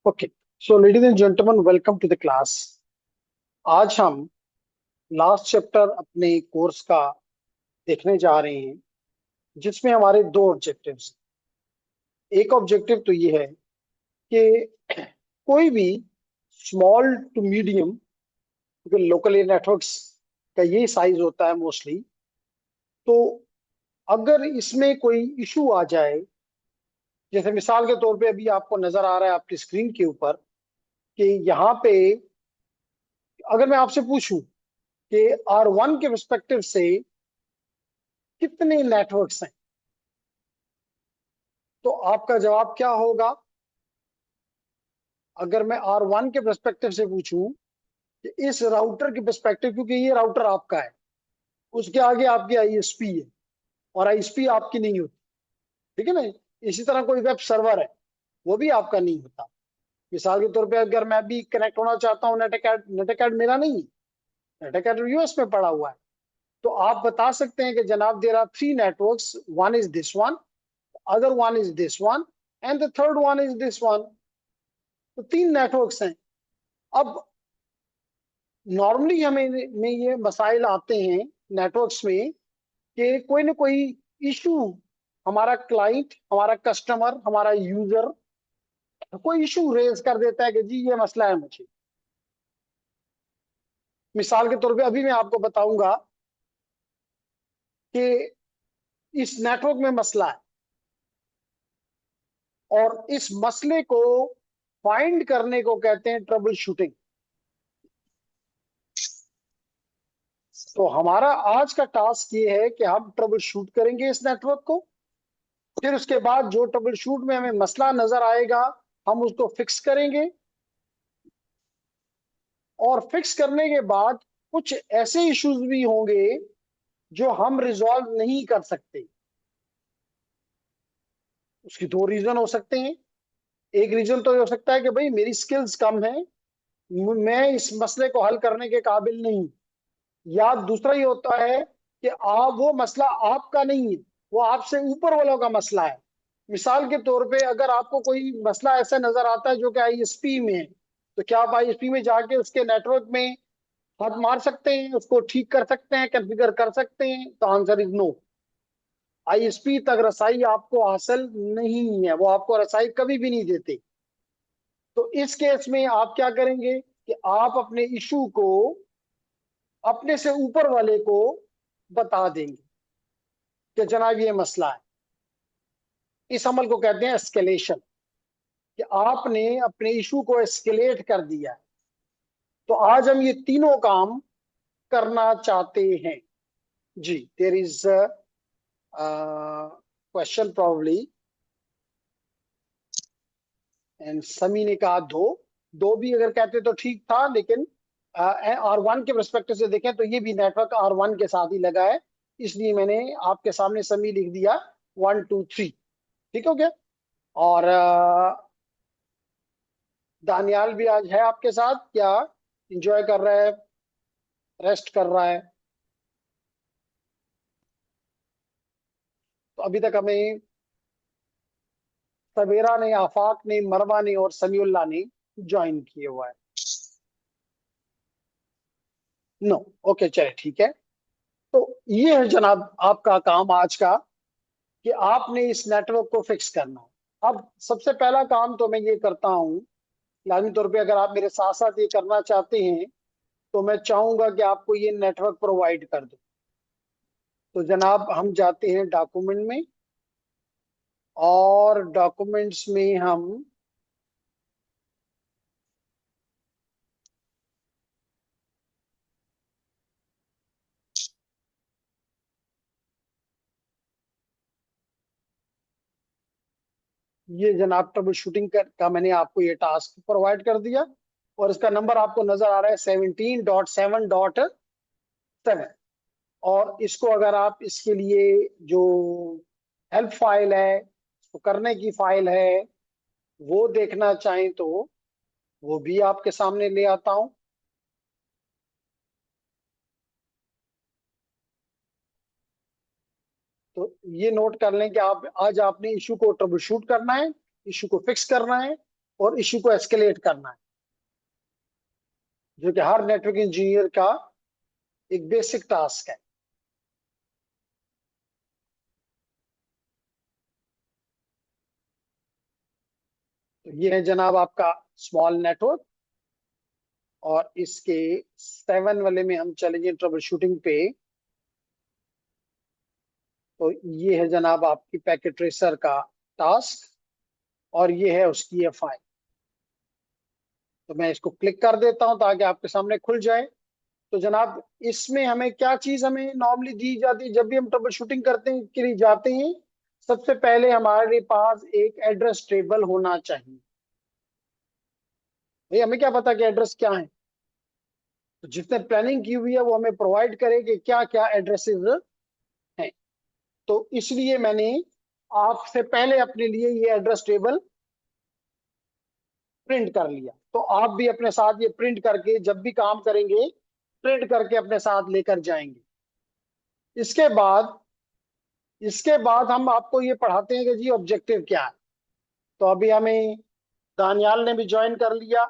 Okay, so ladies and gentleman, welcome to the class. आज हम last chapter अपने course का देखने जा रहे हैं, जिसमें हमारे दो ऑब्जेक्टिव्स। एक ऑब्जेक्टिव तो ये है कि कोई भी स्मॉल टू मीडियम, क्योंकि लोकल एरिया नेटवर्क्स का यही साइज होता है मोस्टली, तो अगर इसमें कोई इशू आ जाए, जैसे मिसाल के तौर पे अभी आपको नजर आ रहा है आपकी स्क्रीन के ऊपर कि यहाँ पे अगर मैं आपसे पूछूं कि R1 के पर्सपेक्टिव से कितने नेटवर्क्स हैं, तो आपका जवाब क्या होगा? अगर मैं R1 के पर्सपेक्टिव से पूछूं कि इस राउटर के पर्सपेक्टिव, क्योंकि ये राउटर आपका है, उसके आगे आपकी आईएसपी है और आईएसपी आपकी नहीं होती, ठीक है ना। इसी तरह कोई वेब सर्वर है, वो भी आपका नहीं होता। मिसाल के तौर पे अगर मैं भी कनेक्ट होना चाहता हूँ, नेटअकैड मेरा नहीं है, नेटअकैड यूएस में पड़ा हुआ है, तो आप बता सकते हैं कि जनाब there are three networks, one is this one, other one is this one, and the third one is this one. तो तीन नेटवर्क्स हैं। अब नॉर्मली हमें में ये मसाइल आते हैं नेटवर्क्स में कि कोई ना कोई इशू, हमारा क्लाइंट, हमारा कस्टमर, हमारा यूजर कोई इशू रेज कर देता है कि जी ये मसला है मुझे। मिसाल के तौर पे अभी मैं आपको बताऊंगा कि इस नेटवर्क में मसला है, और इस मसले को फाइंड करने को कहते हैं ट्रबल शूटिंग। तो हमारा आज का टास्क ये है कि हम ट्रबल शूट करेंगे इस नेटवर्क को। फिर उसके बाद जो ट्रबल शूट में हमें मसला नजर आएगा, हम उसको फिक्स करेंगे। और फिक्स करने के बाद कुछ ऐसे इश्यूज भी होंगे जो हम रिजॉल्व नहीं कर सकते। उसकी दो रीजन हो सकते हैं। एक रीजन तो ये हो सकता है कि भाई मेरी स्किल्स कम है, मैं इस मसले को हल करने के काबिल नहीं। या दूसरा ये होता है कि आप, वो मसला आपका नहीं है, वो आपसे ऊपर वालों का मसला है। मिसाल के तौर पे अगर आपको कोई मसला ऐसा नजर आता है जो कि आईएसपी में है, तो क्या आप आईएसपी में जाके उसके नेटवर्क में हाथ मार सकते हैं, उसको ठीक कर सकते हैं, कॉन्फ़िगर कर सकते हैं? तो आंसर इज नो। आईएसपी तक रसाई आपको हासिल नहीं है, वो आपको रसाई कभी भी नहीं देते। तो इस केस में आप क्या करेंगे कि आप अपने इशू को अपने से ऊपर वाले को बता देंगे कि जनाब ये मसला है। इस अमल को कहते हैं एस्केलेशन, कि आपने अपने इशू को एस्केलेट कर दिया है। तो आज हम ये तीनों काम करना चाहते हैं। जी, there is question probably, and Sami ने कहा दो। दो भी अगर कहते तो ठीक था, लेकिन R1 के परस्पेक्टिव से देखें तो ये भी नेटवर्क R1 के साथ ही लगा है, इसलिए मैंने आपके सामने समी लिख दिया 1 2 3। ठीक हो गया। और दानियाल भी आज है आपके साथ क्या? इंजॉय कर रहा है, रेस्ट कर रहा है? तो अभी तक हमें सवेरा ने, आफाक ने, मरवा ने और समीउल्लाह ने ज्वाइन किए हुआ है। नो, ओके, चले ठीक है। तो ये है जनाब आपका काम आज का, कि आपने इस नेटवर्क को फिक्स करना है। अब सबसे पहला काम तो मैं ये करता हूँ, लाजमी तौर पे अगर आप मेरे साथ साथ ये करना चाहते हैं, तो मैं चाहूंगा कि आपको ये नेटवर्क प्रोवाइड कर दूं। तो जनाब हम जाते हैं डॉक्यूमेंट में, और डॉक्यूमेंट्स में हम ये जनाब ट्रबल शूटिंग का मैंने आपको ये टास्क प्रोवाइड कर दिया, और इसका नंबर आपको नजर आ रहा है 17.7.7। और इसको अगर आप इसके लिए जो हेल्प फाइल है, उसको करने की फाइल है, वो देखना चाहें तो वो भी आपके सामने ले आता हूं। तो ये नोट कर लें कि आप आज आपने इशू को ट्रबल शूट करना है, इशू को फिक्स करना है, और इश्यू को एस्केलेट करना है, जो कि हर नेटवर्क इंजीनियर का एक बेसिक टास्क है। तो ये है जनाब आपका स्मॉल नेटवर्क, और इसके 7 वाले में हम चलेंगे ट्रबल शूटिंग पे। तो ये है जनाब आपकी पैकेट ट्रेसर का टास्क, और ये है उसकी ये फाइल। तो मैं इसको क्लिक कर देता हूं ताकि आपके सामने खुल जाए। तो जनाब इसमें हमें क्या चीज हमें नॉर्मली दी जाती है जब भी हम ट्रबल शूटिंग करते हैं के लिए जाते हैं? सबसे पहले हमारे पास एक एड्रेस टेबल होना चाहिए। भाई हमें क्या पता कि एड्रेस क्या है? तो जिसने प्लानिंग की हुई है वो हमें प्रोवाइड करे कि क्या क्या एड्रेसेस हैं। तो इसलिए मैंने आपसे पहले अपने लिए ये एड्रेस टेबल प्रिंट कर लिया। तो आप भी अपने साथ ये प्रिंट करके जब भी काम करेंगे, प्रिंट करके अपने साथ लेकर जाएंगे। इसके बाद इसके बाद हम आपको ये पढ़ाते हैं कि जी ऑब्जेक्टिव क्या है। तो अभी हमें दानियाल ने भी ज्वाइन कर लिया,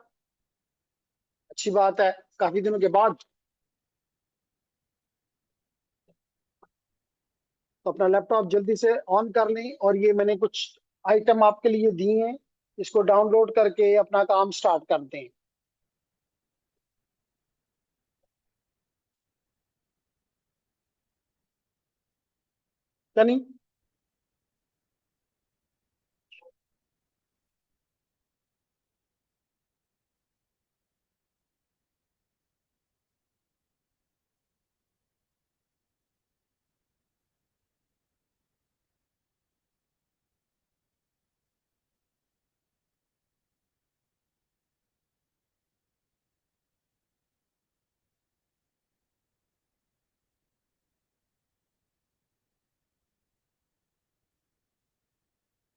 अच्छी बात है, काफी दिनों के बाद। तो अपना लैपटॉप जल्दी से ऑन कर लें, और ये मैंने कुछ आइटम आपके लिए दिए हैं, इसको डाउनलोड करके अपना काम स्टार्ट करते हैं। यानी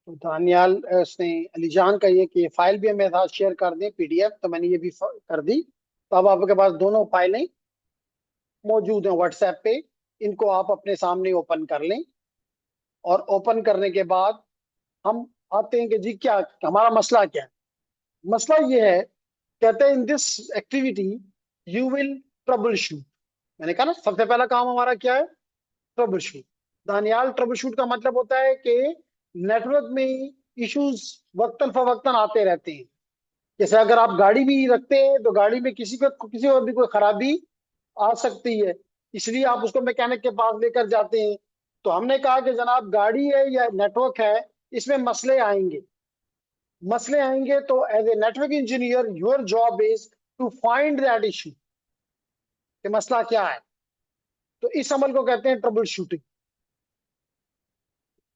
तो दानियाल उसने अलीजान का ये कि ये फाइल भी हमें साथ शेयर कर दें पीडीएफ, तो मैंने ये भी कर दी। तो अब आपके पास दोनों फाइलें मौजूद हैं व्हाट्सएप पे। इनको आप अपने सामने ओपन कर लें, और ओपन करने के बाद हम आते हैं कि जी क्या हमारा मसला क्या है। मसला ये है, कहते हैं in this activity you will trouble shoot. मैंने कहा ना सबसे पहला काम हमारा क्या है? Trouble shoot. Daniyal trouble shoot का मतलब होता है कि नेटवर्क में इश्यूज वक्तन फवक्तन आते रहते हैं। जैसे अगर आप गाड़ी भी रखते हैं तो गाड़ी में किसी को भी कोई खराबी आ सकती है, इसलिए आप उसको मैकेनिक के पास लेकर जाते हैं। तो हमने कहा कि जनाब गाड़ी है या नेटवर्क है, इसमें मसले आएंगे तो as a network engineer your job is to find that issue, कि मसला क्या है। तो इस अमल को कहते हैं ट्रबल शूटिंग।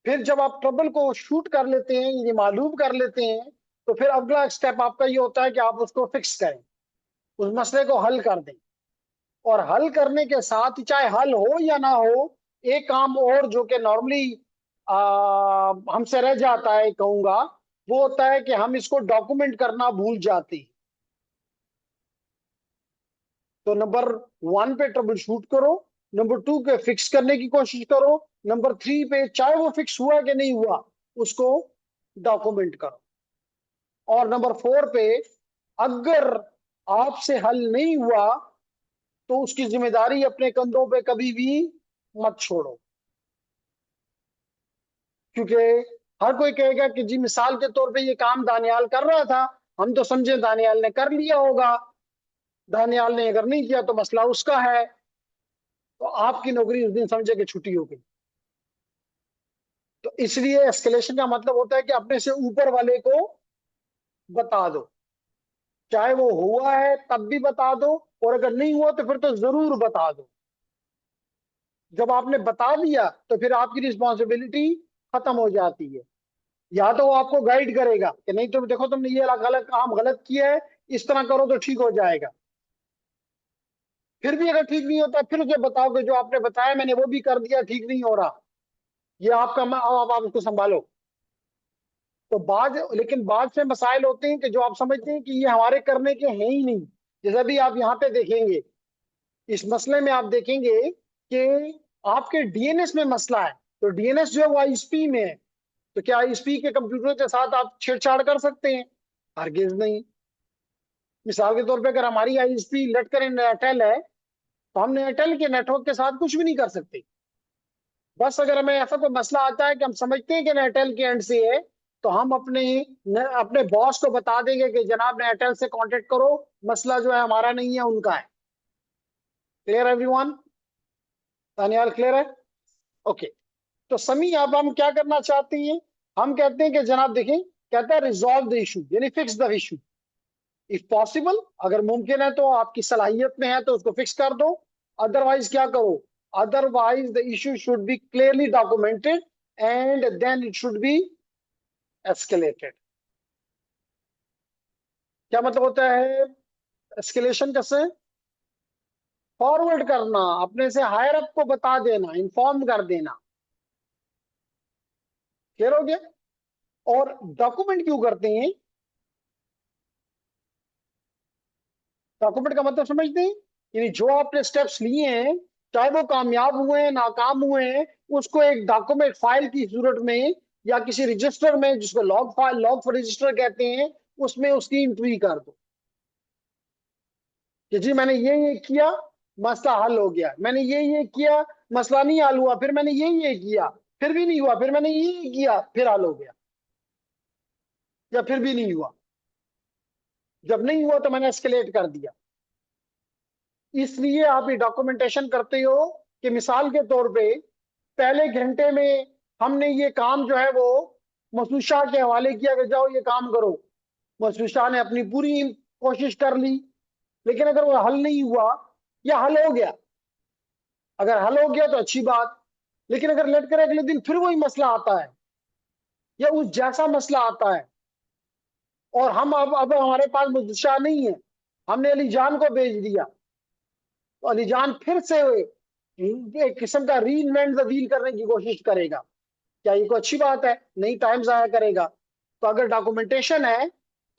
फिर जब आप ट्रबल को शूट कर लेते हैं, ये मालूम कर लेते हैं, तो फिर अगला स्टेप आपका ये होता है कि आप उसको फिक्स करें, उस मसले को हल कर दें। और हल करने के साथ ही चाहे हल हो या ना हो, एक काम और जो कि नॉर्मली हमसे रह जाता है कहूंगा, वो होता है कि हम इसको डॉक्यूमेंट करना भूल जाते हैं। तो नंबर 1 पे ट्रबल शूट करो, नंबर 2 पे फिक्स करने की कोशिश करो, नंबर 3 पे चाहे वो फिक्स हुआ कि नहीं हुआ उसको डॉक्यूमेंट करो, और नंबर 4 पे अगर आपसे हल नहीं हुआ तो उसकी जिम्मेदारी अपने कंधों पे कभी भी मत छोड़ो। क्योंकि हर कोई कहेगा कि जी मिसाल के तौर पे ये काम दानियाल कर रहा था, हम तो समझे दानियाल ने कर लिया होगा, दानियाल ने अगर नहीं किया तो मसला उसका है। तो आपकी नौकरी उस दिन समझे कि छुट्टी हो गई। तो इसलिए एस्केलेशन का मतलब होता है कि अपने से ऊपर वाले को बता दो, चाहे वो हुआ है तब भी बता दो, और अगर नहीं हुआ तो फिर तो जरूर बता दो। जब आपने बता दिया तो फिर आपकी रिस्पॉन्सिबिलिटी खत्म हो जाती है। या तो वो आपको गाइड करेगा कि नहीं तुम देखो तुमने ये गलत काम गलत किया है, इस तरह करो तो ठीक हो जाएगा। फिर भी अगर ठीक नहीं होता फिर उसे बताओ कि जो आपने बताया मैंने वो भी कर दिया, ठीक नहीं हो रहा, ये आपका अब आप उसको संभालो। तो लेकिन बाद से मसाइल होते हैं कि जो आप समझते हैं कि ये हमारे करने के हैं ही नहीं। जैसे भी आप यहाँ पे देखेंगे, इस मसले में आप देखेंगे कि आपके डीएनएस में मसला है। तो डीएनएस जो है वो आईएसपी में है। तो क्या आईएसपी के कंप्यूटर के साथ आप छेड़छाड़ कर सकते हैं? हरगिज नहीं। मिसाल के तौर पे अगर हमारी आईएसपी लेट करें एयरटेल है, तो हम एयरटेल के नेटवर्क के साथ कुछ भी नहीं कर सकते। बस अगर हमें ऐसा कोई मसला आता है कि हम समझते हैं कि एयरटेल के एंड से है, तो हम अपने बॉस को बता देंगे कि जनाब एयरटेल से कांटेक्ट करो, मसला जो है हमारा नहीं है, उनका है। Clear everyone? दानियाल क्लियर है? ओके। तो समी अब हम क्या करना चाहते हैं? हम कहते हैं कि जनाब देखें, कहता है रिजॉल्व द इशू, यानी fix the issue if possible. अगर मुमकिन है तो आपकी सलाहियत में है तो उसको फिक्स कर दो। अदरवाइज क्या करो? Otherwise the issue should be clearly documented and then it should be escalated. क्या मतलब होता है एस्केलेशन? कैसे? फॉरवर्ड करना, अपने से हायर अप को बता देना, इन्फॉर्म कर देना। क्लियर हो गया? और डॉक्यूमेंट क्यों करते हैं? डॉक्यूमेंट का मतलब समझते हैं? यानी जो आपने स्टेप्स लिए हैं, चाहे वो कामयाब हुए हैं नाकाम हुए हैं, उसको एक डॉक्यूमेंट फाइल की सूरत में या किसी रजिस्टर में, जिसको लॉग फाइल, लॉग रजिस्टर कहते हैं, उसमें उसकी एंट्री कर दो कि जी मैंने ये किया, मसला हल हो गया। मैंने ये किया, मसला नहीं हल हुआ। फिर मैंने ये किया, फिर भी नहीं हुआ। फिर मैंने ये किया, फिर हल हो गया। या फिर भी नहीं हुआ। जब नहीं हुआ तो मैंने एस्केलेट कर दिया। इसलिए आप ये डॉक्यूमेंटेशन करते हो कि मिसाल के तौर पे पहले घंटे में हमने ये काम जो है वो मसूद शाह के हवाले किया कि जाओ ये काम करो। मसूद शाह ने अपनी पूरी कोशिश कर ली, लेकिन अगर वो हल नहीं हुआ या हल हो गया, अगर हल हो गया तो अच्छी बात। लेकिन अगर लट कर अगले दिन फिर वही मसला आता है या उस जैसा मसला आता है, और हम अब हमारे पास मसूद शाह नहीं है, हमने अली जान को भेज दिया, तो अली जान फिर से एक किस्म का री इन्वेंट द व्हील करने की कोशिश करेगा। क्या ये कोई अच्छी बात है? नहीं, टाइम जाया करेगा। तो अगर डॉक्यूमेंटेशन है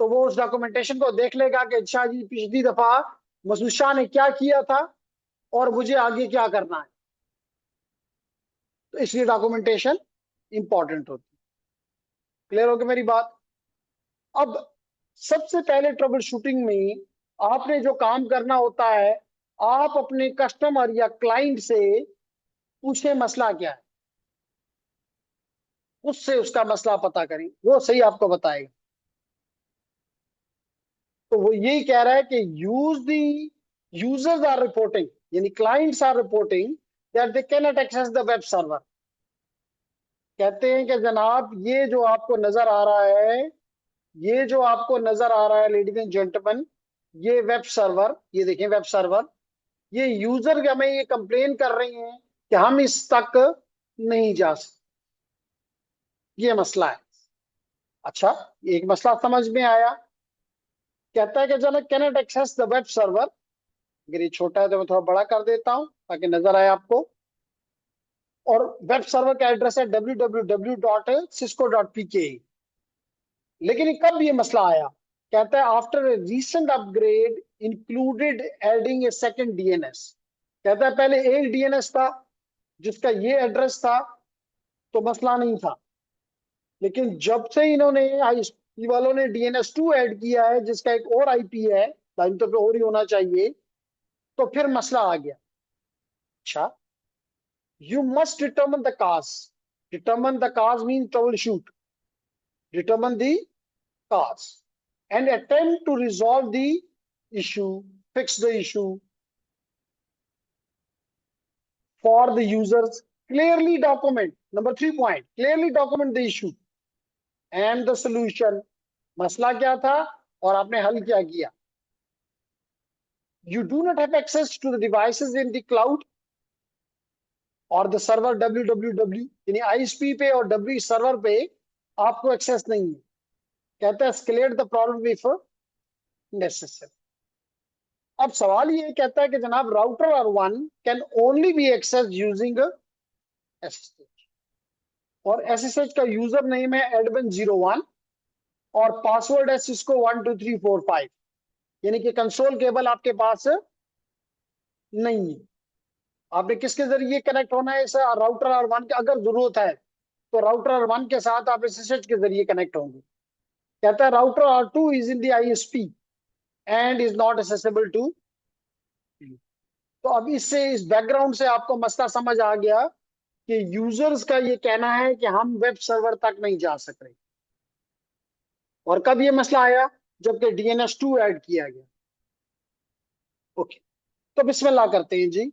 तो वो उस डॉक्यूमेंटेशन को देख लेगा कि अच्छा जी पिछली दफा मसूद शाह ने क्या किया था और मुझे आगे क्या करना है। तो इसलिए डॉक्यूमेंटेशन इंपॉर्टेंट होती है। क्लियर हो गया मेरी बात? अब सबसे पहले ट्रबल शूटिंग में आपने जो काम करना होता है, आप अपने कस्टमर या क्लाइंट से पूछे मसला क्या है, उससे उसका मसला पता करें, वो सही आपको बताएगा। तो वो यही कह रहा है कि use the users are reporting, यानी clients are reporting that they can not access the web server. कहते हैं कि जनाब ये जो आपको नजर आ रहा है, ये जो आपको नजर आ रहा है लेडीज एंड जेंटलमैन, ये वेब सर्वर, ये देखें वेब सर्वर, ये यूजर हमें ये कंप्लेन कर रहे हैं कि हम इस तक नहीं जा सकते। ये मसला है। अच्छा, एक मसला समझ में आया। कहता है कि Janak cannot access the web server. अगर ये छोटा है तो मैं थोड़ा बड़ा कर देता हूं ताकि नजर आए आपको। और वेब सर्वर का एड्रेस है www.cisco.pk। लेकिन कब ये मसला आया? कहता है after a recent upgrade included adding A second DNS. कहता है पहले एक डीएनएस था जिसका ये एड्रेस था, तो मसला नहीं था। लेकिन जब से इन्होंने आईएसपी वालों ने डीएनएस 2 ऐड किया है, जिसका एक और आईपी है, लाइन तो पे और ही होना चाहिए, तो फिर मसला आ गया। अच्छा, you must determine the cause. Determine the cause means troubleshoot. Determine the cause and attempt to resolve the issue, fix the issue for the users. Clearly document. Number 3 point. Clearly document the issue and the solution. मसला क्या था और आपने हल क्या किया? You do not have access to the devices in the cloud और the server www, यानी आईएसपी पे और डब्ल्यू सर्वर पे आपको एक्सेस नहीं है। कहता है escalate the problem if necessary. अब सवाल ये कहता है कि जनाब राउटर और one can only be access using SSH, और एसएसएच का यूजर नेम है एडमिन01 और पासवर्ड है सिस्को 12345। यानी कि कंसोल केबल आपके पास नहीं है। आपने किसके जरिए कनेक्ट होना है? इस राउटर और वन की अगर जरूरत है तो राउटर और वन के साथ आप एसएसएच के जरिए कनेक्ट होंगे। कहता है router R2 is in the ISP and is not accessible to. तो अब इससे, इस बैकग्राउंड से आपको मसला समझ आ गया कि यूजर्स का ये कहना है कि हम वेब सर्वर तक नहीं जा सक रहे। और कब ये मसला आया? जबकि DNS2 ऐड किया गया। ओके, तो बिस्मिल्लाह करते हैं जी।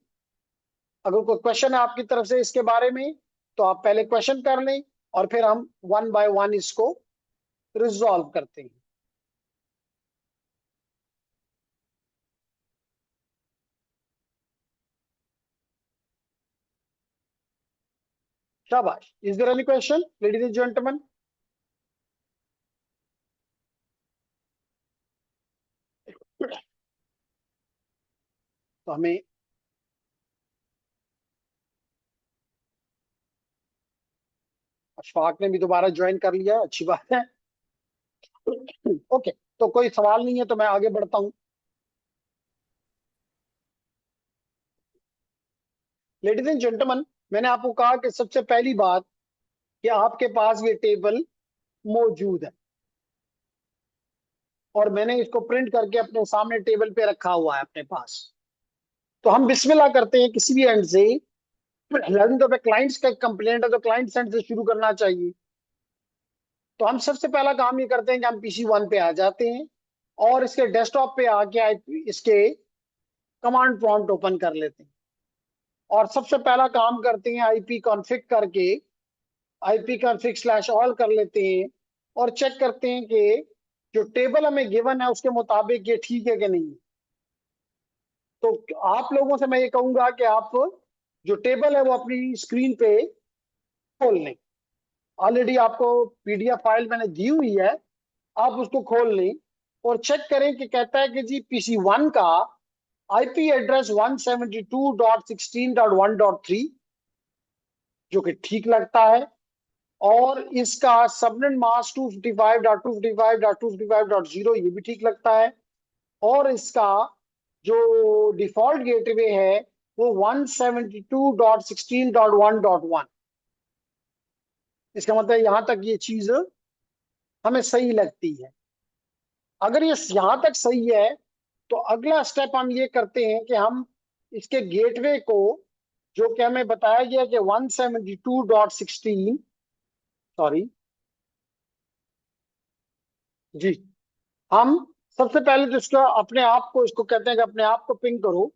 अगर कोई क्वेश्चन है आपकी तरफ से इसके बारे में तो आप पहले क्वेश्चन कर लें, और फिर हम वन बाय वन इसको रिजॉल्व करते हैं। शाबाश। Is there any question ladies and gentleman? तो हमें, अशफाक ने भी दोबारा ज्वाइन कर लिया, अच्छी बात है। ओके, तो कोई सवाल नहीं है तो मैं आगे बढ़ता हूं। लेडीज एंड जेंटलमैन, मैंने आपको कहा कि सबसे पहली बात कि आपके पास ये टेबल मौजूद है, और मैंने इसको प्रिंट करके अपने सामने टेबल पे रखा हुआ है अपने पास। तो हम बिस्मिल्लाह करते हैं किसी भी एंड से। लेकिन तो क्लाइंट्स का कंप्लेंट है तो क्लाइंट सेंड से शुरू करना चाहिए। तो हम सबसे पहला काम ये करते हैं कि हम PC1 पे आ जाते हैं, और इसके डेस्कटॉप पे आके इसके कमांड प्रॉम्प्ट ओपन कर लेते हैं, और सबसे पहला काम करते हैं IP कॉन्फ़िग करके IP कॉन्फ़िग स्लैश ऑल कर लेते हैं, और चेक करते हैं कि जो टेबल हमें गिवन है उसके मुताबिक ये ठीक है कि नहीं। तो आप लोगों से मैं ये कहूंगा कि आप जो टेबल है वो अपनी स्क्रीन पे खोल लें। ऑलरेडी आपको PDF फाइल मैंने दी हुई है, आप उसको खोल लें और चेक करें कि कहता है कि जी PC1 का IP एड्रेस 172.16.1.3, जो कि ठीक लगता है, और इसका सबनेट मास्क 255.255.255.0 ये भी ठीक लगता है, और इसका जो डिफॉल्ट गेटवे है वो 172.16.1.1। इसका मतलब यहां तक ये चीज हमें सही लगती है। अगर ये यहां तक सही है तो अगला स्टेप हम ये करते हैं कि हम इसके गेटवे को, जो कि हमें बताया गया कि 172.16, सॉरी जी, हम सबसे पहले तो इसका अपने आप को, इसको कहते हैं कि अपने आप को पिंग करो।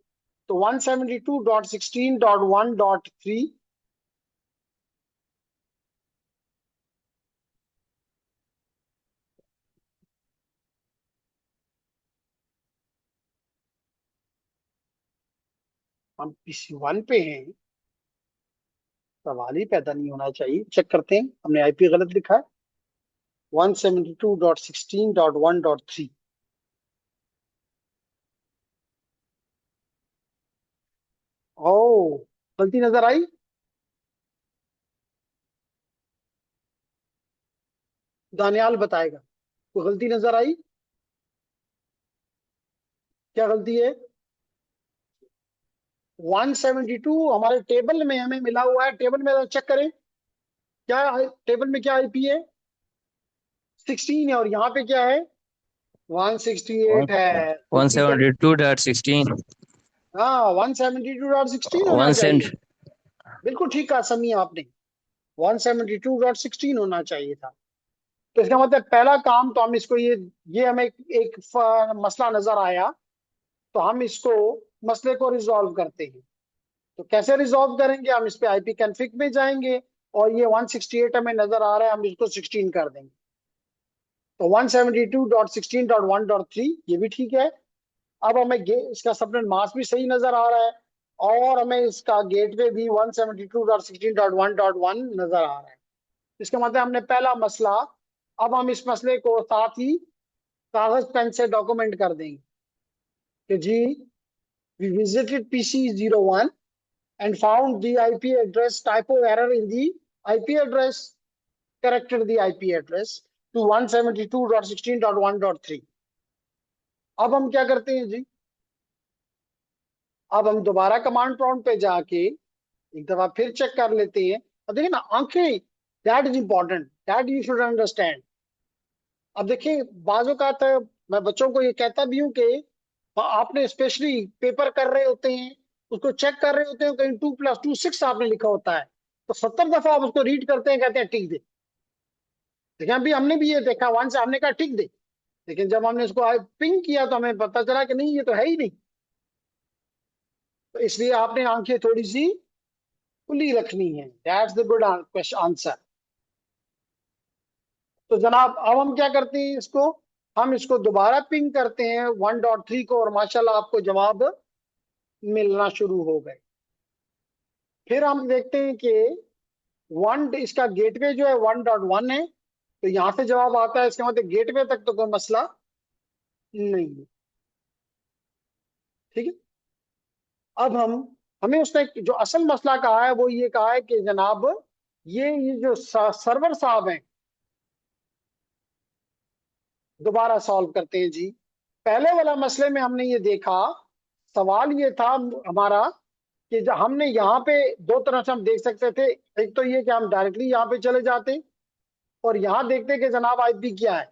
तो 172.16.1.3 हम PC1 पे हैं, सवाल ही पैदा नहीं होना चाहिए। चेक करते हैं, हमने IP गलत लिखा है, 172.16.1.3। ओ, गलती नजर आई? दानियाल बताएगा, कोई गलती नजर आई? क्या गलती है? 172 हमारे टेबल में हमें मिला हुआ है, टेबल में चेक करें क्या टेबल में क्या IP है, 16 है, और यहाँ पे क्या है, 168 है। वन गलती कर, सेवेंटी टू डॉट सिक्सटीन। हाँ 172.16 होना वन सेंट। चाहिए। बिल्कुल ठीक कहा समी आपने, 172.16 होना चाहिए था। तो इसका मतलब पहला काम तो हम इसको ये हमें मसला नजर आया, तो हम इसको मसले को रिजॉल्व करते हैं। तो कैसे रिजॉल्व करेंगे? हम इस पे IP कॉन्फ़िग में जाएंगे, और ये 168 हमें नजर आ रहा है, हम इसको 16 कर देंगे। तो 172.16.1.3 ये भी ठीक है। अब हमें इसका सबनेट मास्क भी सही नजर आ रहा है, और हमें इसका गेटवे भी 172.16.1.1 नजर आ रहा है। इसका मतलब हमने पहला मसला, अब हम इस मसले को साथ ही कागज पेन से डॉक्यूमेंट कर देंगे कि जी, we visited PC01 and found the IP address typo error in the IP address, corrected the IP address to 172.16.1.3। अब हम क्या करते हैं जी? अब हम दोबारा कमांड प्रॉम्प्ट पे जाके एक दफा फिर चेक कर लेते हैं। अब देखिए ना, आंखें, that is important, that you should understand. अब देखिए बाजू का था, मैं बच्चों को ये कहता भी हूँ कि आपने स्पेशली पेपर कर रहे होते हैं, उसको चेक कर रहे होते हैं, कहीं 2+2 6 आपने लिखा होता है, तो 70 दफा आप उसको रीड करते हैं, कहते हैं टिक दे। देखिए अभी हमने भी ये देखा, वन से हमने कहा टिक दे, लेकिन जब हमने इसको पिंग किया तो हमें पता चला कि नहीं, ये तो है ही नहीं। तो इसलिए आपने आंखें थोड़ी सी खुली रखनी है। That's the good answer. तो जनाब अब हम क्या करते हैं, इसको हम इसको दोबारा पिंग करते हैं 1.3 को, और माशाल्लाह आपको जवाब मिलना शुरू हो गए। फिर हम देखते हैं कि वन, इसका गेटवे जो है 1.1 है, तो यहां से जवाब आता है, इसका मतलब गेटवे तक तो कोई मसला नहीं है। ठीक है। अब हम, हमें उसने जो असल मसला कहा है वो ये कहा है कि जनाब ये जो सर्वर साहब हैं, दोबारा सॉल्व करते हैं जी। पहले वाला मसले में हमने ये देखा, सवाल ये था हमारा कि जब हमने यहाँ पे दो तरह से हम देख सकते थे, एक तो ये कि हम डायरेक्टली यहाँ पे चले जाते और यहाँ देखते कि जनाब आईपी क्या है।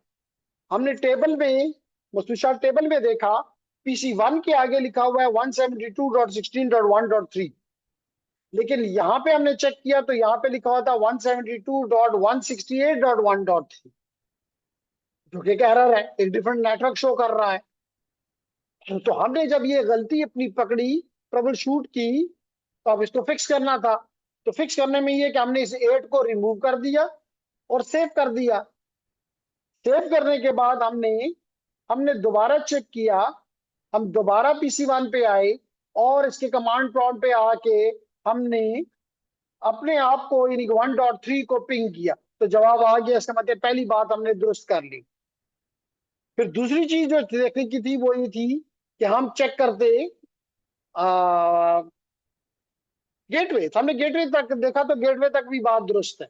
हमने टेबल में, मसरूशा टेबल में देखा, PC1 के आगे लिखा हुआ है 172.16.1.3, लेकिन यहाँ पे हमने चेक किया तो यहाँ पे लिखा हुआ था 172.168.1.3, जो कि एरर है, एक डिफरेंट नेटवर्क शो कर रहा है। तो हमने जब ये गलती अपनी पकड़ी, ट्रबल शूट की, तो अब इसको फिक्स करना था। तो फिक्स करने में ये कि हमने इस 8 को रिमूव कर दिया और सेव कर दिया। सेव करने के बाद हमने हमने दोबारा चेक किया, हम दोबारा PC1 पे आए और इसके कमांड प्रॉम्प्ट पे आके हमने अपने आप को यानी 1.3 को पिंग किया, तो जवाब आ गया। इसका मतलब पहली बात हमने दुरुस्त कर ली। फिर दूसरी चीज जो देखने की थी वो ये थी कि हम चेक करते गेटवे, हमने गेटवे तक देखा तो गेटवे तक भी बात दुरुस्त है।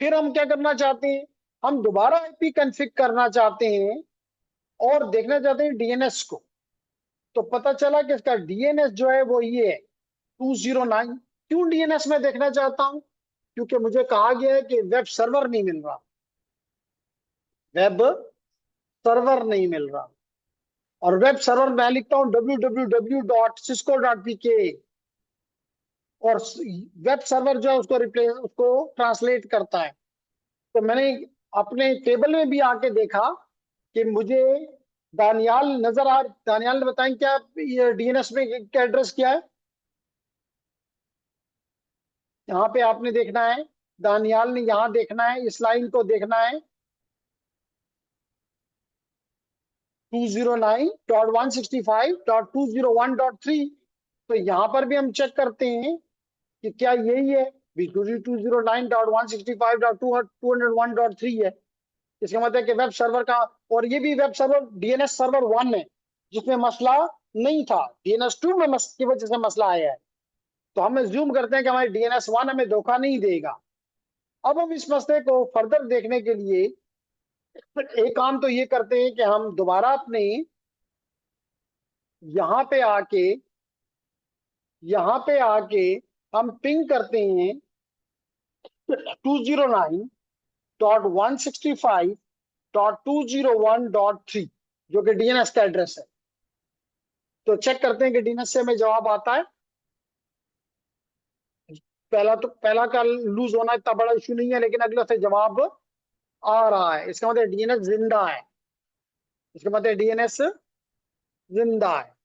फिर हम क्या करना चाहते हैं, हम दोबारा आईपी कॉन्फ़िग करना चाहते हैं और देखना चाहते हैं डीएनएस को। तो पता चला कि इसका डीएनएस जो है वो ये है 209। क्यों डीएनएस में देखना चाहता हूं, क्योंकि मुझे कहा गया है कि वेब सर्वर नहीं मिल रहा, वेब सर्वर नहीं मिल रहा। और वेब सर्वर मैं लिखता हूं www.cisco.pk, और वेब सर्वर जो है उसको रिप्लेस, उसको ट्रांसलेट करता है। तो मैंने अपने टेबल में भी आके देखा कि मुझे दानियाल नजर आ, दानियाल ने बताएं क्या ये डीएनएस में क्या एड्रेस क्या है। यहाँ पे आपने देखना है, दानियाल ने यहाँ देखना है, इस लाइन को देखना है 209.165.201.3। तो यहाँ पर भी हम चेक करते हैं कि क्या यही है, भी 209.165.201.3 है। इसका मतलब है कि वेब सर्वर का, और ये भी वेब सर्वर DNS सर्वर 1 है, जिसमें मसला नहीं था, DNS 2 में की वजह से मसला आया है। तो हम ज्यूम करते हैं कि हमारी DNS 1 हमें धोखा नहीं देगा। अब हम इस मसले को फर्दर देखने के लिए एक काम तो ये करते हैं कि हम दोबारा अपने यहाँ पे आके यहाँ पे आके हम पिंग करते हैं 209.165.201.3, जो कि डीएनएस का एड्रेस है। तो चेक करते हैं कि डीएनएस से हमें जवाब आता है। पहला का लूज होना इतना बड़ा इशू नहीं है, लेकिन अगला से जवाब आ रहा है, इसका मतलब डीएनएस जिंदा है, इसका मतलब डीएनएस जिंदा है।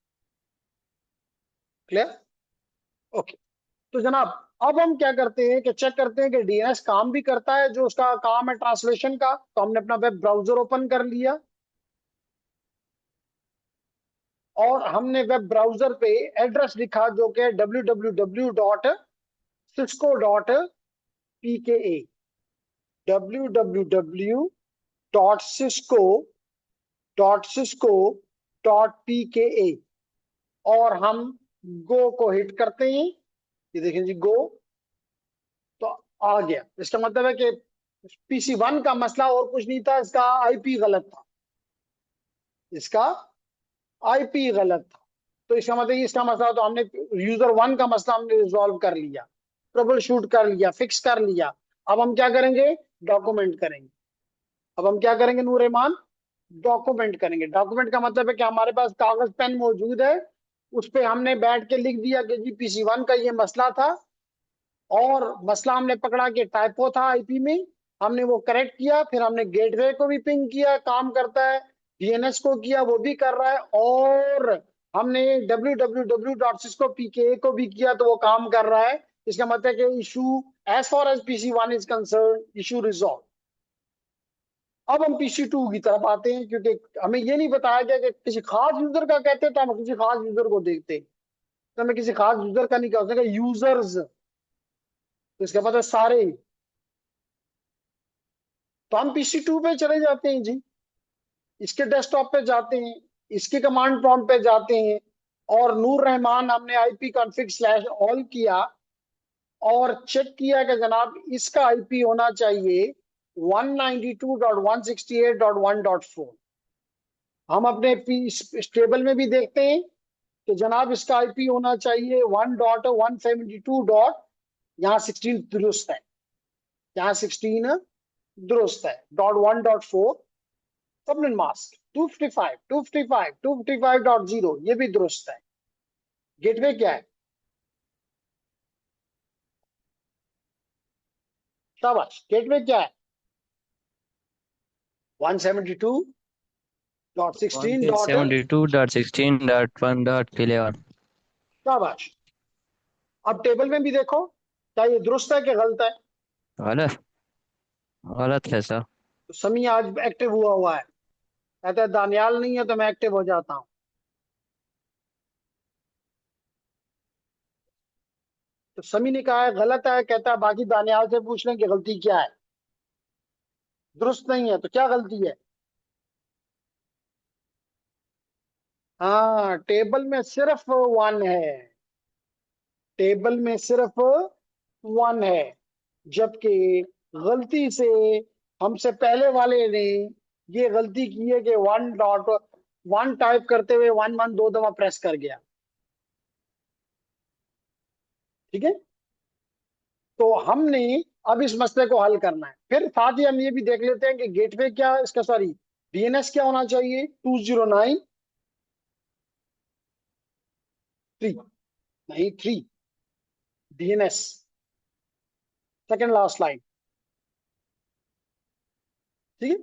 क्लियर? ओके। तो जनाब अब हम क्या करते हैं कि चेक करते हैं कि डीएनएस काम भी करता है, जो उसका काम है ट्रांसलेशन का। तो हमने अपना वेब ब्राउजर ओपन कर लिया और हमने वेब ब्राउजर पे एड्रेस लिखा जो कि www.cisco.pka, www.cisco.pka, और हम गो को हिट करते हैं। ये देखें जी, गो, तो आ गया। इसका मतलब है कि PC1 का मसला और कुछ नहीं था, इसका आईपी गलत था, इसका आईपी गलत था। तो इसका मतलब इसका मसला, तो हमने यूजर 1 का मसला हमने रिजॉल्व कर लिया, ट्रबल शूट कर लिया, फिक्स कर लिया। अब हम क्या करेंगे, डॉक्यूमेंट करेंगे। अब हम क्या करेंगे नूर रहमान, डॉक्यूमेंट करेंगे। डॉक्यूमेंट का मतलब है कि हमारे पास कागज पेन मौजूद है, उस पे हमने बैठ के लिख दिया कि जी PC1 का ये मसला था, और मसला हमने पकड़ा कि टाइपो था आईपी में, हमने वो करेक्ट किया, फिर हमने गेटवे को भी पिंग किया, काम करता है, डीएनएस को किया, वो भी कर रहा है, और हमने www.cisco.pka को भी किया तो वो काम कर रहा है। इसका मतलब है कि issue, as far as PC1 is concern, issue resolve. अब हम PC2 की तरफ आते हैं, क्योंकि हमें ये नहीं बताया गया कि किसी खास यूजर का कहते हैं तो हम किसी खास यूजर को देखते हैं, तो हमें किसी खास यूजर का नहीं कहते यूजर्स, तो इसका पता है सारे। तो हम PC2 पे चले जाते हैं जी, इसके डेस्कटॉप पे जाते हैं, इसके कमांड प्रॉम्प्ट पे जाते हैं, और नूर रहमान हमने IP कॉन्फिग स्लैश ऑल किया, और चेक किया कि जनाब इसका IP होना चाहिए 192.168.1.4। हम अपने टेबल में भी देखते हैं कि जनाब इसका IP होना चाहिए 1.172. यहाँ 16 दुरुस्त है, यहाँ 16 दुरुस्त है, .1.4 सबनेट मास्क 255 255 255.0 ये भी दुरुस्त है। गेटवे क्या है? शाबाश, गेटवे क्या है? 172.16. 172.16.1.11। शाबाश। अब टेबल में भी देखो, क्या ये दुरुस्त है कि गलत है? गलत। गलत है सर। तो समी आज एक्टिव हुआ हुआ है, कहता है दानियाल नहीं है तो मैं एक्टिव हो जाता हूँ। तो समी ने कहा है गलत है, कहता है बाकी दानियाल से पूछ लें कि गलती क्या है। दुरुस्त नहीं है तो क्या गलती है? हाँ, टेबल में सिर्फ वन है, टेबल में सिर्फ वन है, जबकि गलती से हमसे पहले वाले ने ये गलती की है कि 1.1 टाइप करते हुए 1 1 दो दफा प्रेस कर गया। ठीक है, तो हमने अब इस मसले को हल करना है। फिर साथ ही हम ये भी देख लेते हैं कि गेटवे क्या, इसका सॉरी डीएनएस क्या होना चाहिए, 209 3, नहीं 3, डीएनएस सेकेंड लास्ट लाइन। ठीक है,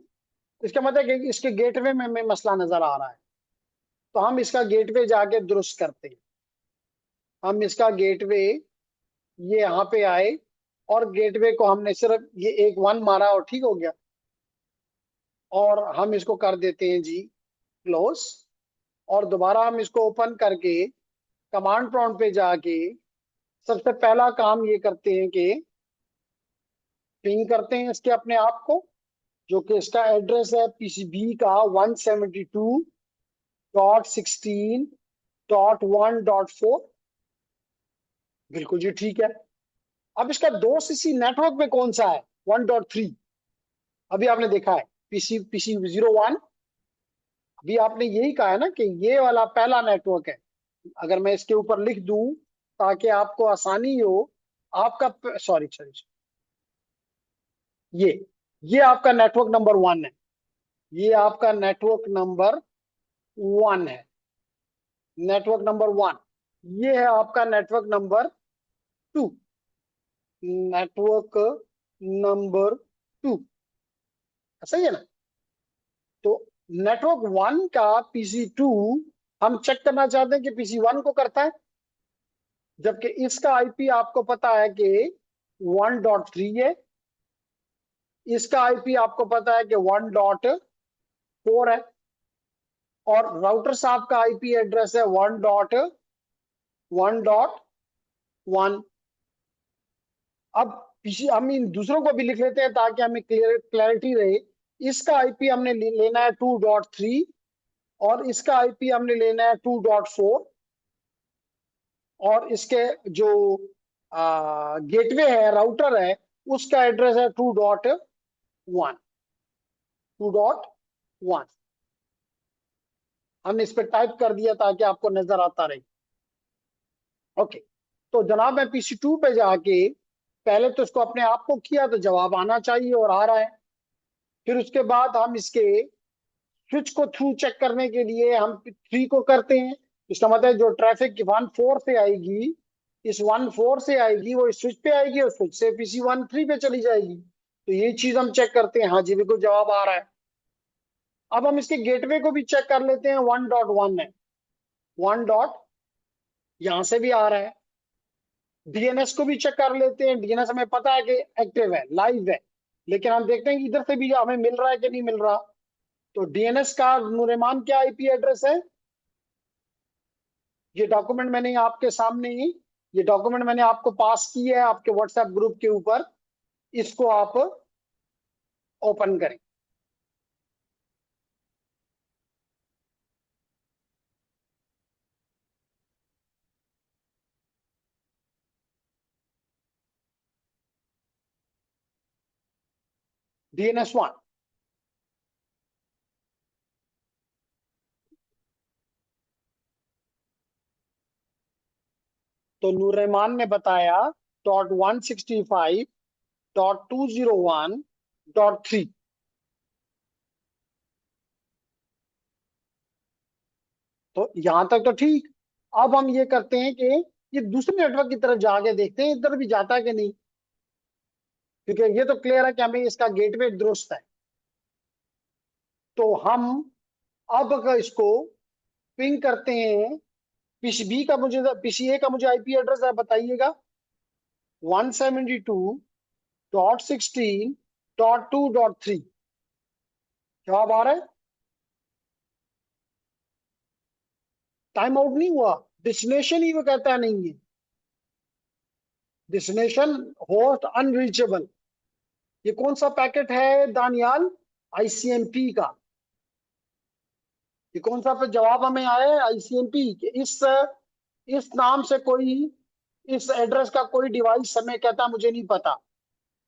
इसका मतलब है कि इसके गेटवे में हमें मसला नजर आ रहा है, तो हम इसका गेटवे जाके दुरुस्त करते हैं। हम इसका गेटवे, ये यहाँ पे आए, और गेटवे को हमने सिर्फ ये एक वन मारा और ठीक हो गया, और हम इसको कर देते हैं जी क्लोज, और दोबारा हम इसको ओपन करके कमांड प्रॉम्प्ट पे जाके सबसे पहला काम ये करते हैं कि पिंग करते हैं इसके अपने आप को, जो कि इसका एड्रेस है PCB का 172.16.1.4। बिल्कुल जी ठीक है। अब इसका 2cc नेटवर्क में कौन सा है? 1.3। अभी आपने देखा है PC01, अभी आपने यही कहा है ना कि ये वाला पहला नेटवर्क है। अगर मैं इसके ऊपर लिख दूं ताकि आपको आसानी हो, आपका, सॉरी सॉरी, ये ये आपका नेटवर्क नंबर 1 है, ये आपका नेटवर्क नंबर 1 है, नेटवर्क नंबर 1। ये है आपका नेटवर्क नंबर 2, नेटवर्क नंबर 2। सही है ना? तो नेटवर्क 1 का PC2 हम चेक करना चाहते हैं कि PC1 को करता है, जबकि इसका IP आपको पता है कि 1.3 है, इसका IP आपको पता है कि 1.4 है, और राउटर साहब का IP एड्रेस है 1.1.1। अब पीसी हम इन दूसरों को भी लिख लेते हैं ताकि हमें क्लैरिटी रहे। इसका IP हमने लेना है 2.3, और इसका IP हमने लेना है 2.4, और इसके जो गेटवे है, राउटर है, उसका एड्रेस है 2.1, 2.1। हमने इस पर टाइप कर दिया ताकि आपको नजर आता रहे। ओके, तो जनाब मैं PC2 पे जाके पहले तो इसको अपने आप को किया तो जवाब आना चाहिए, और आ रहा है। फिर उसके बाद हम इसके स्विच को थ्रू चेक करने के लिए हम 3 को करते हैं। इसका मतलब है जो ट्रैफिक 1 4 से आएगी, इस 1 4 से आएगी, वो इस स्विच पे आएगी और स्विच से पीसी 1 3 पे चली जाएगी। तो ये चीज हम चेक करते हैं। हाँ जी, बिल्कुल जवाब आ रहा है। अब हम इसके गेटवे को भी चेक कर लेते हैं। 1.1 है, 1 डॉट यहां से भी आ रहा है। डीएनएस को भी चेक कर लेते हैं। डीएनएस हमें पता है कि एक्टिव है, लाइव है, लेकिन हम देखते हैं कि इधर से भी हमें मिल रहा है कि नहीं मिल रहा। तो डीएनएस का नूरेमान क्या आईपी एड्रेस है? ये डॉक्यूमेंट मैंने आपके सामने ही, ये डॉक्यूमेंट मैंने आपको पास की है आपके व्हाट्सएप ग्रुप के ऊपर। इसको आप ओपन करें। DNS1। तो नूर रहमान ने बताया .165.201.3। तो यहां तक तो ठीक। अब हम ये करते हैं कि ये दूसरे नेटवर्क की तरफ जाके देखते हैं इधर भी जाता है कि नहीं, क्योंकि ये तो क्लियर है कि हमें इसका गेटवे दुरुस्त है। तो हम अब अगर इसको पिंग करते हैं, पीसीए का मुझे आईपी एड्रेस है, बताइएगा। 172.16.2.3। जवाब आ रहा है? टाइम आउट नहीं हुआ, डेस्टिनेशन ही वो कहता है नहीं है। Destination host unreachable. ये कौन सा पैकेट है दानियाल? आईसीएमपी का। ये कौन सा पे जवाब हमें आया है? आईसीएमपी। इस नाम से कोई, इस एड्रेस का कोई डिवाइस हमें कहता मुझे नहीं पता।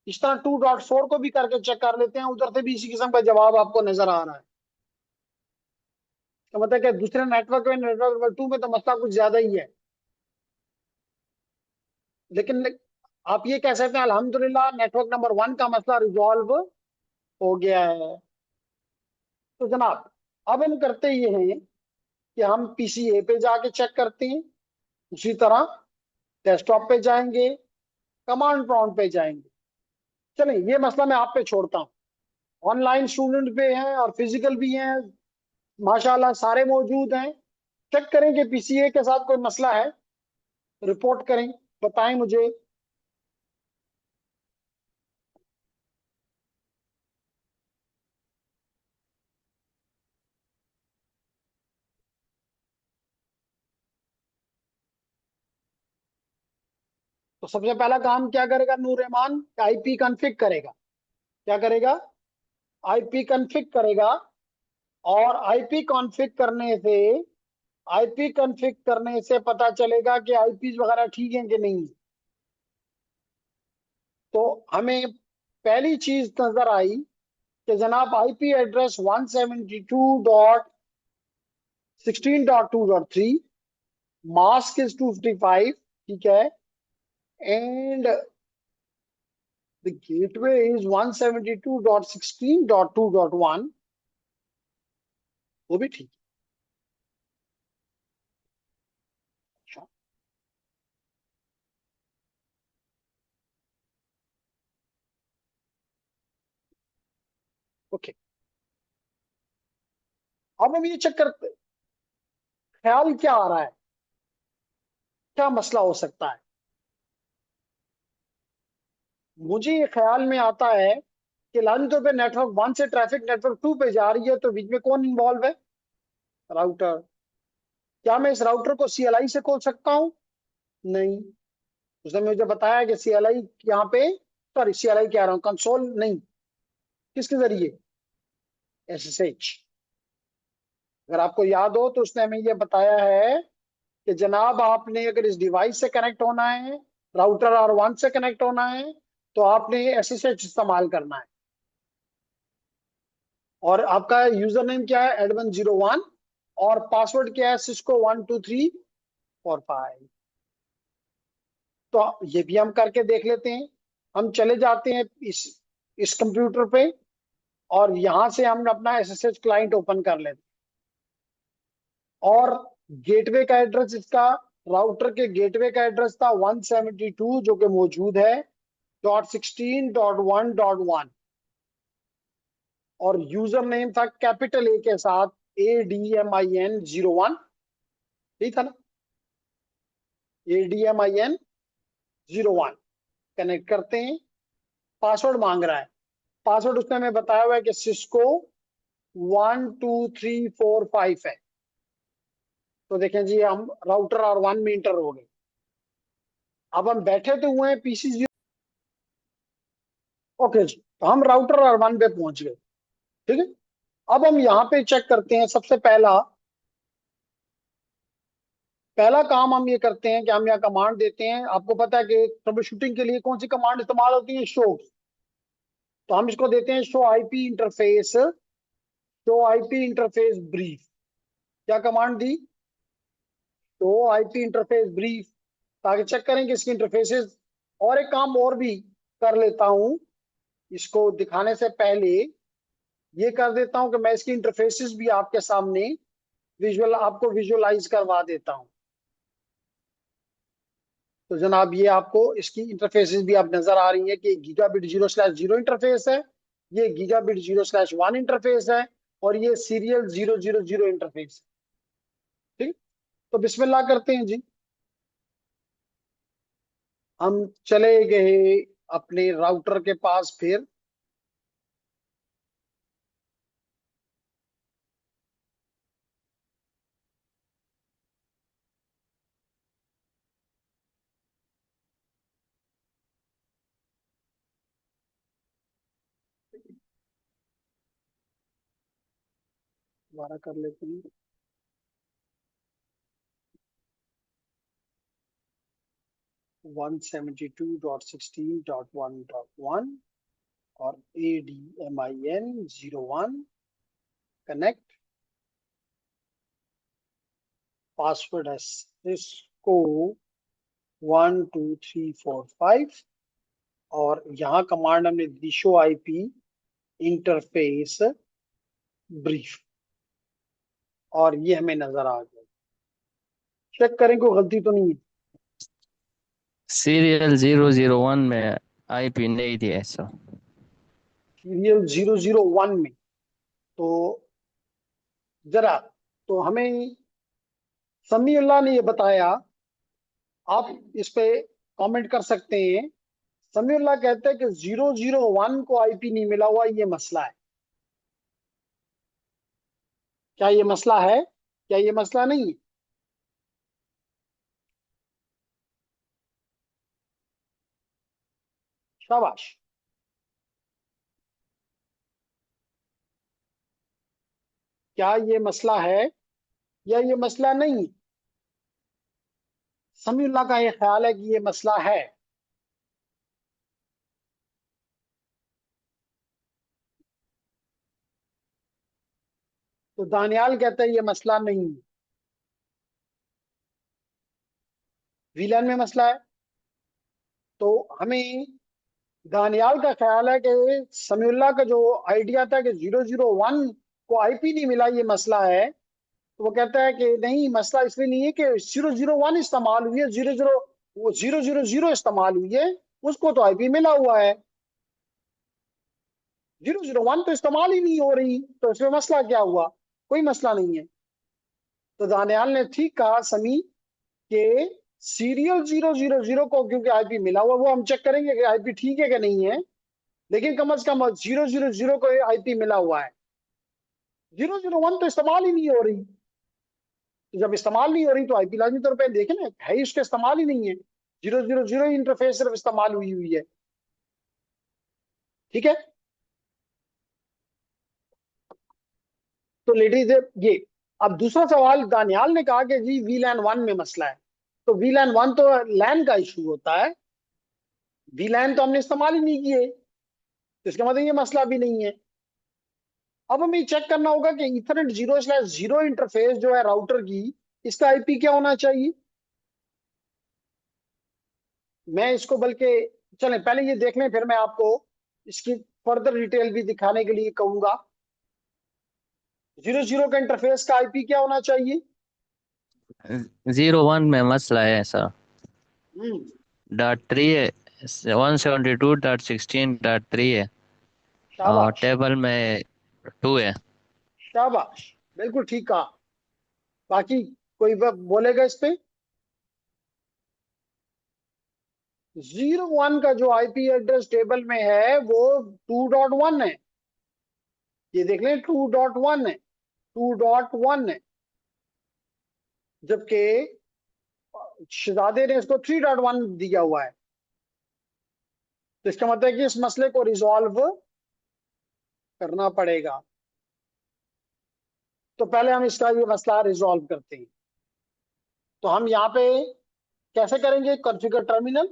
इस तरह 2.4 को भी करके चेक कर लेते हैं, उधर से भी इसी किस्म का जवाब आपको नजर आ रहा है। तो मतलब कि दूसरे नेटवर्क में, नेटवर्क नंबर 2 में तो मसला कुछ ज्यादा ही है। लेकिन आप ये कह सकते हैं अल्हम्दुलिल्लाह नेटवर्क नंबर 1 का मसला रिजॉल्व हो गया है। तो जनाब, अब हम करते ये हैं कि हम पीसीए पे जाके चेक करते हैं। उसी तरह डेस्कटॉप पे जाएंगे, कमांड प्रॉम्प्ट पे जाएंगे। चलें, ये मसला मैं आप पे छोड़ता हूँ। ऑनलाइन स्टूडेंट पे हैं और फिजिकल भी हैं, माशाल्लाह सारे मौजूद हैं। चेक करें कि पीसीए के साथ कोई मसला है, रिपोर्ट करें, बताएं मुझे। तो सबसे पहला काम क्या करेगा नूर रहमान? आईपी कॉन्फ़िग करेगा। क्या करेगा? आईपी कॉन्फ़िग करेगा। और आईपी कॉन्फ़िग करने से पता चलेगा कि आईपी वगैरह ठीक है कि नहीं। तो हमें पहली चीज नजर आई कि जनाब आईपी एड्रेस 172.16.2.3, मास्क इज 255, ठीक है, एंड द गेटवे इज 172.16.2.1, वो भी ठीक है। अच्छा, ओके। अब हम ये चेक करते, ख्याल क्या आ रहा है, क्या मसला हो सकता है? मुझे ये ख्याल में आता है कि लाजमी तौर पे नेटवर्क 1 से ट्रैफिक नेटवर्क 2 पे जा रही है, तो बीच में कौन इन्वॉल्व है? राउटर। क्या मैं इस राउटर को सीएलआई से खोल सकता हूं? नहीं। उसने मुझे बताया कि सीएलआई यहाँ पे, सॉरी सीएलआई कह रहा हूँ, कंसोल नहीं। किसके जरिए? एसएसएच। अगर आपको याद हो तो उसने हमें ये बताया है कि जनाब आपने अगर इस डिवाइस से कनेक्ट होना है, राउटर R1 से कनेक्ट होना है, तो आपने एसएसएच इस्तेमाल करना है। और आपका यूजर नेम क्या है? एडवन01। और पासवर्ड क्या है? Cisco 12345। तो ये भी हम करके देख लेते हैं। हम चले जाते हैं इस कंप्यूटर पे। और यहां से हम अपना एसएसएच क्लाइंट ओपन कर लेते हैं। और गेटवे का एड्रेस इसका, राउटर के गेटवे का एड्रेस था 172, जो कि मौजूद है .16.1.1। और यूजर नेम था कैपिटल ए के साथ ADMIN01। ठीक था ना, ADMIN01। कनेक्ट करते हैं। पासवर्ड मांग रहा है। पासवर्ड उसने हमें बताया हुआ है कि सिस्को 12345 है। तो देखें जी, हम राउटर R1 में इंटर हो गए। अब हम बैठे तो हुए हैं PC 0। ओके जी, तो हम राउटर R1 पे पहुंच गए। ठीक है, अब हम यहाँ पे चेक करते हैं। सबसे पहला पहला काम हम ये करते हैं कि हम यहाँ कमांड देते हैं। आपको पता है कि ट्रबल शूटिंग के लिए कौन सी कमांड इस्तेमाल होती है? शो। तो हम इसको देते हैं शो आईपी इंटरफेस ब्रीफ। क्या कमांड दी? शो आईपी इंटरफेस ब्रीफ, ताकि चेक करें कि इसकी इंटरफेसेस। और एक काम और भी कर लेता हूं, इसको दिखाने से पहले ये कर देता हूं कि मैं इसकी इंटरफेसेस भी आपके सामने आपको विजुअलाइज करवा देता हूं। तो जनाब, ये आपको इसकी इंटरफेसेस भी आप नजर आ रही है कि गीगाबिट 0/0 इंटरफेस है, ये गीगाबिट 0/1 इंटरफेस है, और ये सीरियल 000 इंटरफेस। ठीक, तो बिस्मिल्लाह करते हैं जी। हम चले गए अपने राउटर के पास। फिर दोबारा कर लेते हैं। 172.16.1.1 और ADMIN01 कनेक्ट। पासवर्ड है सिस्को 12345। और यहाँ कमांड हमने दी शो आईपी इंटरफेस ब्रीफ, और ये हमें नजर आ गया। चेक करें कोई गलती तो नहीं है। सीरियल 001 में आईपी नहीं दिया ऐसा। सीरियल 001 में तो जरा, तो हमें समीउल्लाह ने ये बताया। आप इस पे कमेंट कर सकते हैं। समीउल्लाह कहते हैं कि 001 को आईपी नहीं मिला हुआ, ये मसला है। क्या ये मसला है? क्या ये मसला नहीं है? शाबाश। क्या ये मसला है या ये मसला नहीं है? समीउल्लाह का ये ख्याल है कि ये मसला है। तो दानियाल कहता है ये मसला नहीं है, वीलन में मसला है। तो हमें दानियाल का ख्याल है कि समीउल्लाह का जो आइडिया था कि 001 को आईपी नहीं मिला, ये मसला है। तो वो कहता है कि नहीं, मसला इसलिए नहीं है कि 001 इस्तेमाल हुई है, 00 वो 000 इस्तेमाल हुई है, उसको तो आईपी मिला हुआ है। 001 तो इस्तेमाल ही नहीं हो रही, तो इसमें मसला क्या हुआ? कोई मसला नहीं है। तो दानियाल ने ठीक कहा समी के सीरियल 000 को क्योंकि आईपी मिला हुआ, वो हम चेक करेंगे कि आईपी ठीक है कि नहीं है। लेकिन कम से कम 000 को आईपी मिला हुआ है। 001 तो इस्तेमाल ही नहीं हो रही। तो जब इस्तेमाल नहीं हो रही तो आईपी लाजमी तौर पर देखें ना, है ही उसका इस्तेमाल ही नहीं है। 000 इंटरफेस सिर्फ इस्तेमाल हुई हुई है। ठीक है, तो लेडीज ये। अब दूसरा सवाल, दानियाल ने कहा कि जी VLAN 1 में मसला है। तो VLAN 1 तो लैन का इशू होता है, VLAN तो हमने इस्तेमाल ही नहीं किए, तो इसका मतलब ये मसला भी नहीं है। अब हमें चेक करना होगा कि इथरनेट 0/0 इंटरफेस जो है राउटर की, इसका आईपी क्या होना चाहिए। मैं इसको बल्कि, चलें पहले ये देख लें, फिर मैं आपको इसकी फर्दर डिटेल भी दिखाने के लिए कहूंगा। 00 का इंटरफेस का आईपी क्या होना चाहिए? 01 में मसला है सर। हम्म। .3 है, 172.16.3 है, और शाबाश। टेबल में 2 है। शाबाश, बिल्कुल ठीक कहा। बाकी कोई बोलेगा इस पे? 01 का जो आईपी एड्रेस टेबल में है वो 2.1 है। ये देख लें, 2.1 है, 2.1 है। जबकि शहजादे ने इसको 3.1 दिया हुआ है। तो इसका मतलब है कि इस मसले को रिजॉल्व करना पड़ेगा। तो पहले हम इसका ये मसला रिजॉल्व करते हैं। तो हम यहाँ पे कैसे करेंगे? कॉन्फ़िगर टर्मिनल,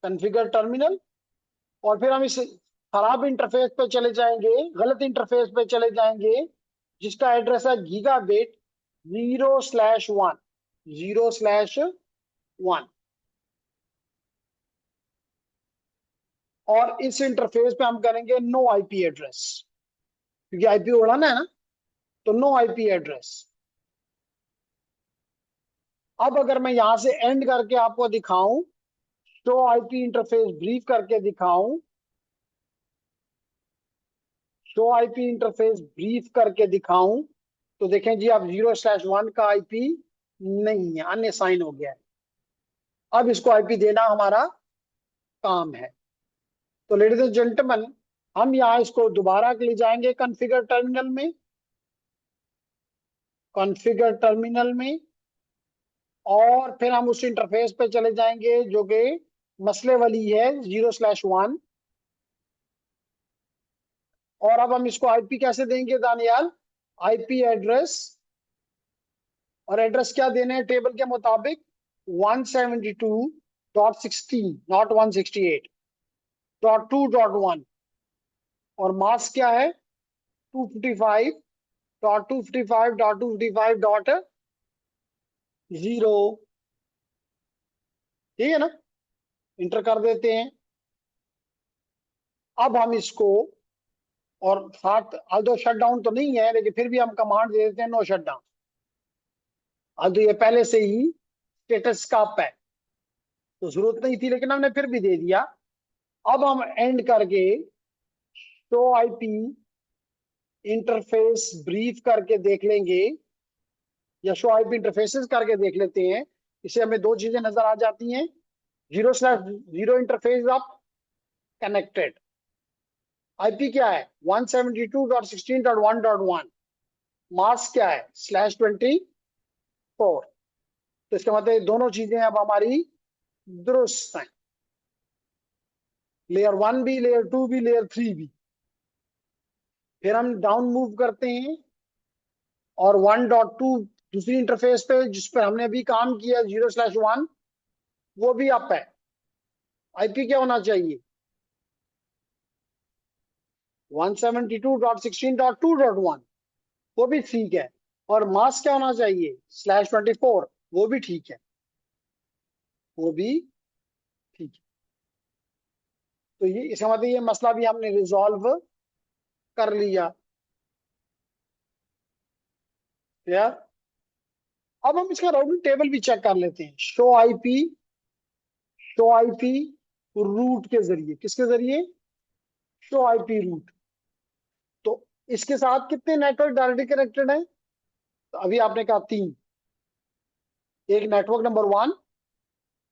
कॉन्फ़िगर टर्मिनल, और फिर हम इस खराब इंटरफेस पे चले जाएंगे, गलत इंटरफेस पे चले जाएंगे, जिसका एड्रेस है गीगा बिट 0/1, 0/1। और इस इंटरफेस पे हम करेंगे नो आईपी एड्रेस, क्योंकि आईपी उड़ाना है ना, तो नो आईपी एड्रेस। अब अगर मैं यहां से एंड करके आपको दिखाऊं, शो आईपी इंटरफेस ब्रीफ करके दिखाऊं, शो आईपी इंटरफेस ब्रीफ करके दिखाऊं, तो देखें जी, अब 0/1 का आईपी नहीं है, अन्य साइन हो गया है। अब इसको आईपी देना हमारा काम है। तो लेडीज एंड जेंटलमैन, हम यहाँ इसको दोबारा ले जाएंगे कॉन्फ़िगर टर्मिनल में, कॉन्फ़िगर टर्मिनल में, और फिर हम उस इंटरफेस पे चले जाएंगे जो कि मसले वाली है, 0/1। और अब हम इसको आईपी कैसे देंगे दानियाल? आईपी एड्रेस, और एड्रेस क्या देने हैं टेबल के मुताबिक? 172.16, नॉट 168.2.1। और मास्क क्या है? 255.255.255.0। ठीक है ना? इंटर कर देते हैं। अब हम इसको, और साथ अल्दो शट डाउन तो नहीं है, लेकिन फिर भी हम कमांड दे देते हैं नो शट डाउन। अल्दो ये पहले से ही स्टेटस का अप है, तो जरूरत नहीं थी, लेकिन हमने फिर भी दे दिया। अब हम एंड करके शो आईपी इंटरफेस ब्रीफ करके देख लेंगे, या शो आईपी इंटरफेसेस करके देख लेते हैं। इससे हमें दो चीजें नजर आ जाती हैं। 0/0 इंटरफेस अप कनेक्टेड, आईपी क्या है? 172.16.1.1। मास्क क्या है? /24। तो इसका मतलब ये दोनों चीजें अब हमारी दुरुस्त हैं, लेयर 1 भी, लेयर 2 भी, लेयर 3 भी। फिर हम डाउन मूव करते हैं, और 1.2 दूसरी इंटरफेस पे जिस पर हमने भी काम किया 0/1, वो भी अप है। आईपी क्या होना चाहिए? 172.16.2.1, वो भी ठीक है। और मास्क क्या होना चाहिए? /24, वो भी ठीक है, वो भी ठीक है। तो ये इसका मतलब ये मसला भी हमने रिजॉल्व कर लिया। यार, अब हम इसका राउटिंग टेबल भी चेक कर लेते हैं। शो आईपी रूट के जरिए, किसके जरिए? Show IP root. तो इसके साथ कितने नेटवर्क डायरेक्टली कनेक्टेड हैं? तो अभी आपने कहा 3। एक नेटवर्क नंबर 1,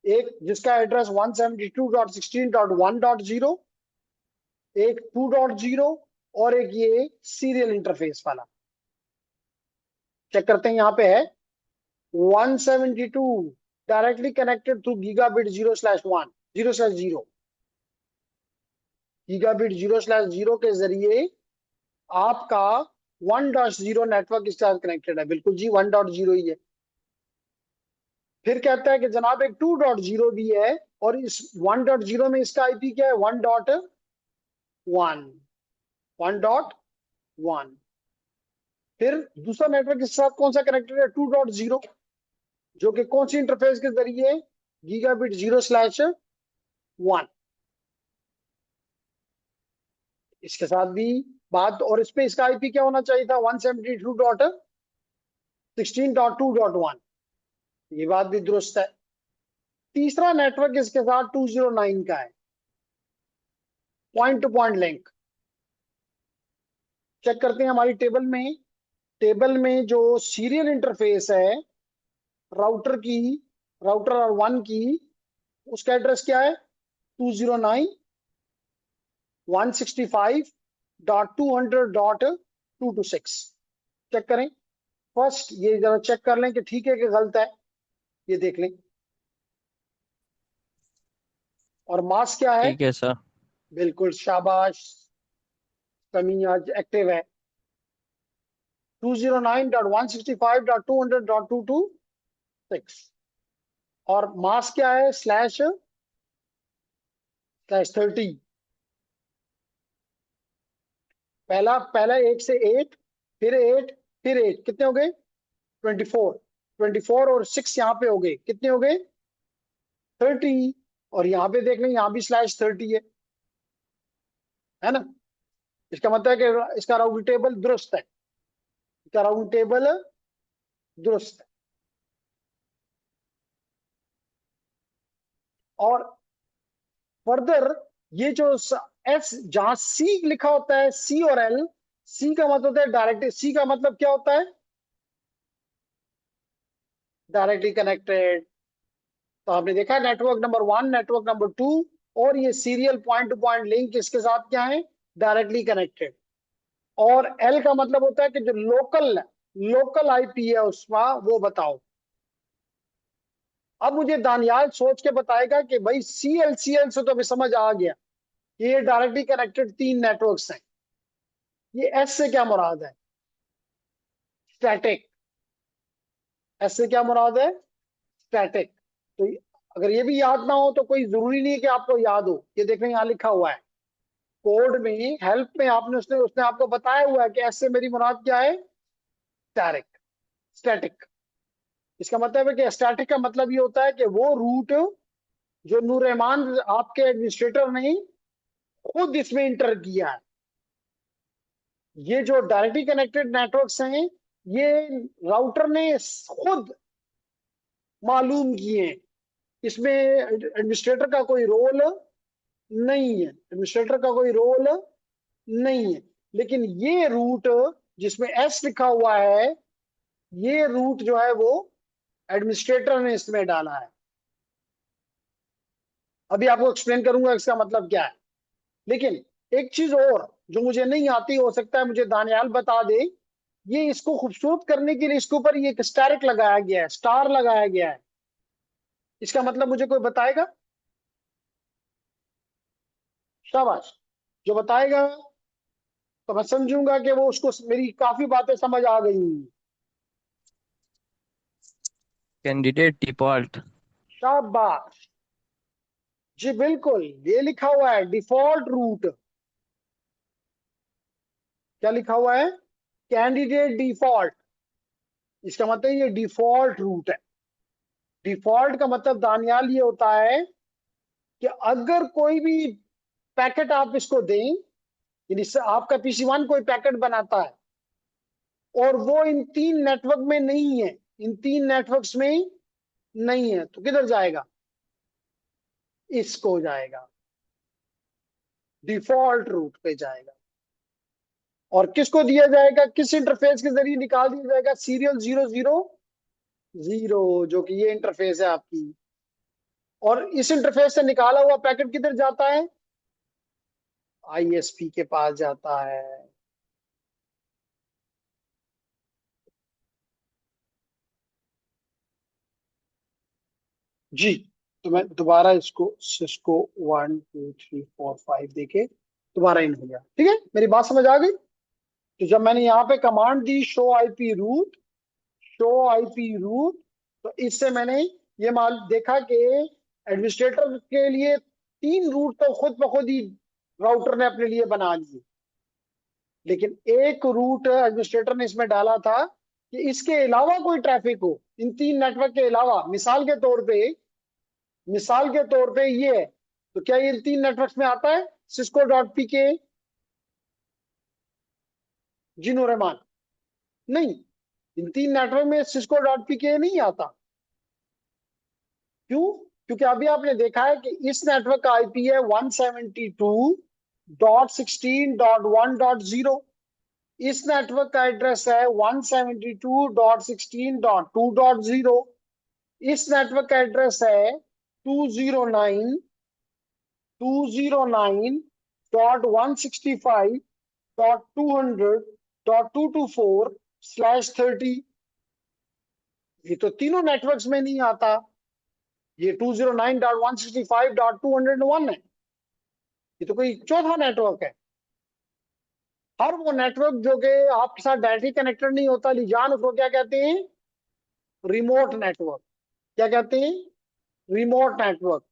एक जिसका एड्रेस 172.16.1.0, एक 2.0, और एक ये सीरियल इंटरफेस वाला। चेक करते हैं, यहाँ पे है 172 directly connected through gigabit 0/1, 0/0। Gigabit 0/0 के जरिए आपका 1.0 नेटवर्क इसके साथ कनेक्टेड है। बिल्कुल जी, 1.0 ही है। फिर कहता है कि जनाब एक 2.0 भी है, और इस 1.0 में इसका आईपी क्या है? 1.1, 1.1। फिर दूसरा नेटवर्क इसके साथ कौन सा कनेक्टेड है? 2.0, जो कि कौन सी इंटरफेस के जरिए? गीगाबिट 0/1। इसके साथ भी बात, और इसमें इसका आईपी क्या होना चाहिए था, 172.16.2.1। ये बात भी दुरुस्त है। तीसरा नेटवर्क इसके साथ 209 का है, point to point link. Check करते हैं हमारी टेबल में। टेबल में जो सीरियल इंटरफेस है राउटर की, राउटर और वन की, उसका एड्रेस क्या है, 209.165.200.226। चेक करें। फर्स्ट ये जरा चेक कर लें कि ठीक है कि गलत है, ये देख लें। और मास्क क्या है, ठीक है सर। बिल्कुल शाबाश, समी आज एक्टिव है। 209.165.200.226। और मास्क क्या है, /30। पहला पहला 8 से 8, फिर 8, फिर 8, कितने हो गए, 24। 24 और 6 यहाँ पे हो गए, कितने हो गए, 30। और यहाँ पे देख लें, यहाँ भी /30 है ना। इसका मतलब है कि इसका राउंड टेबल दुरुस्त है, इसका राउंड टेबल दुरुस्त है। और फर्दर ये जो एस, जहां सी लिखा होता है, सी और एल, सी का मतलब होता है डायरेक्ट, सी का मतलब क्या होता है, डायरेक्टली कनेक्टेड। तो आपने देखा नेटवर्क नंबर 1, नेटवर्क नंबर 2, और ये serial point to point link इसके साथ क्या है, डायरेक्टली कनेक्टेड। और एल का मतलब होता है कि जो लोकल लोकल आईपी है उसका वो बताओ। अब मुझे दानियाल सोच के बताएगा कि भाई सीएल से तो हमें समझ आ गया कि ये डायरेक्टली कनेक्टेड 3 नेटवर्क्स हैं। ये एस से क्या मुराद है, स्टैटिक। एस से क्या मुराद है, स्टैटिक। तो अगर ये भी याद ना हो तो कोई जरूरी नहीं है कि आपको याद हो। ये देखें यहाँ लिखा हुआ है कोड में, हेल्प में, आपने उसने उसने आपको बताया हुआ है कि एस से मेरी मुराद क्या है, स्टैटिक। स्टैटिक इसका मतलब है कि स्टैटिक का मतलब ये होता है कि वो रूट जो नूर रहमान आपके एडमिनिस्ट्रेटर ने खुद इसमें इंटर किया है। ये जो डायरेक्टली कनेक्टेड नेटवर्क्स हैं, ये राउटर ने खुद मालूम किए हैं। इसमें एडमिनिस्ट्रेटर का कोई रोल नहीं है, एडमिनिस्ट्रेटर का कोई रोल नहीं है। लेकिन ये रूट जिसमें एस लिखा हुआ है, ये रूट जो है वो एडमिनिस्ट्रेटर ने इसमें डाला है। अभी आपको एक्सप्लेन करूंगा इसका मतलब क्या है। लेकिन एक चीज और जो मुझे नहीं आती, हो सकता है मुझे दानियाल बता दे। ये इसको खूबसूरत करने के लिए इसके ऊपर ये एक स्टारिक लगाया गया है, स्टार लगाया गया है। इसका मतलब मुझे कोई बताएगा, शाबाश। जो बताएगा तो मैं समझूंगा कि वो उसको मेरी काफी बातें समझ आ गई। Candidate default. शाबाश, जी बिल्कुल, ये लिखा हुआ है डिफॉल्ट रूट। क्या लिखा हुआ है, कैंडिडेट डिफॉल्ट। इसका मतलब ये डिफॉल्ट रूट है। डिफॉल्ट का मतलब दानियाल ये होता है कि अगर कोई भी पैकेट आप इसको दें, यानी से आपका पीसी 1 कोई पैकेट बनाता है और वो इन 3 नेटवर्क में नहीं है, इन 3 नेटवर्क्स में नहीं है, तो किधर जाएगा, इसको जाएगा, डिफॉल्ट रूट पे जाएगा। और किसको दिया जाएगा, किस इंटरफेस के जरिए निकाल दिया जाएगा, सीरियल 000, जो कि ये इंटरफेस है आपकी। और इस इंटरफेस से निकाला हुआ पैकेट किधर जाता है, आईएसपी के पास जाता है। जी, तो मैं दोबारा इसको सिस्को 1 2 3 4 5 देके दोबारा इन हो गया, ठीक है, मेरी बात समझ आ गई। तो जब मैंने यहाँ पे कमांड दी show IP root, show IP root, तो इससे मैंने ये माल देखा कि एडमिनिस्ट्रेटर के लिए 3 रूट तो खुद ब खुद ही राउटर ने अपने लिए बना लिए। लेकिन एक रूट एडमिनिस्ट्रेटर ने इसमें डाला था कि इसके अलावा कोई ट्रैफिक हो, इन 3 नेटवर्क के अलावा, मिसाल के तौर पे ये है। तो क्या ये इन 3 नेटवर्क्स में आता है, सिस्को डॉट पी के, जी नूर रहमान। नहीं, इन तीन नेटवर्क में सिस्को डॉट पीके नहीं आता। क्यों? क्योंकि अभी आपने देखा है कि इस नेटवर्क का आईपी है 172.16.1.0। इस नेटवर्क का एड्रेस है 172.16.2.0। इस नेटवर्क का एड्रेस है 209.205.200.224/30। ये तो तीनों नेटवर्क्स में नहीं आता। ये 209.165.201 है। ये तो कोई चौथा नेटवर्क है। हर वो नेटवर्क जो कि आपके साथ डायरेक्टली कनेक्टेड नहीं होता लीजान, उसको क्या कहते हैं? Remote network. क्या कहते हैं? Remote network.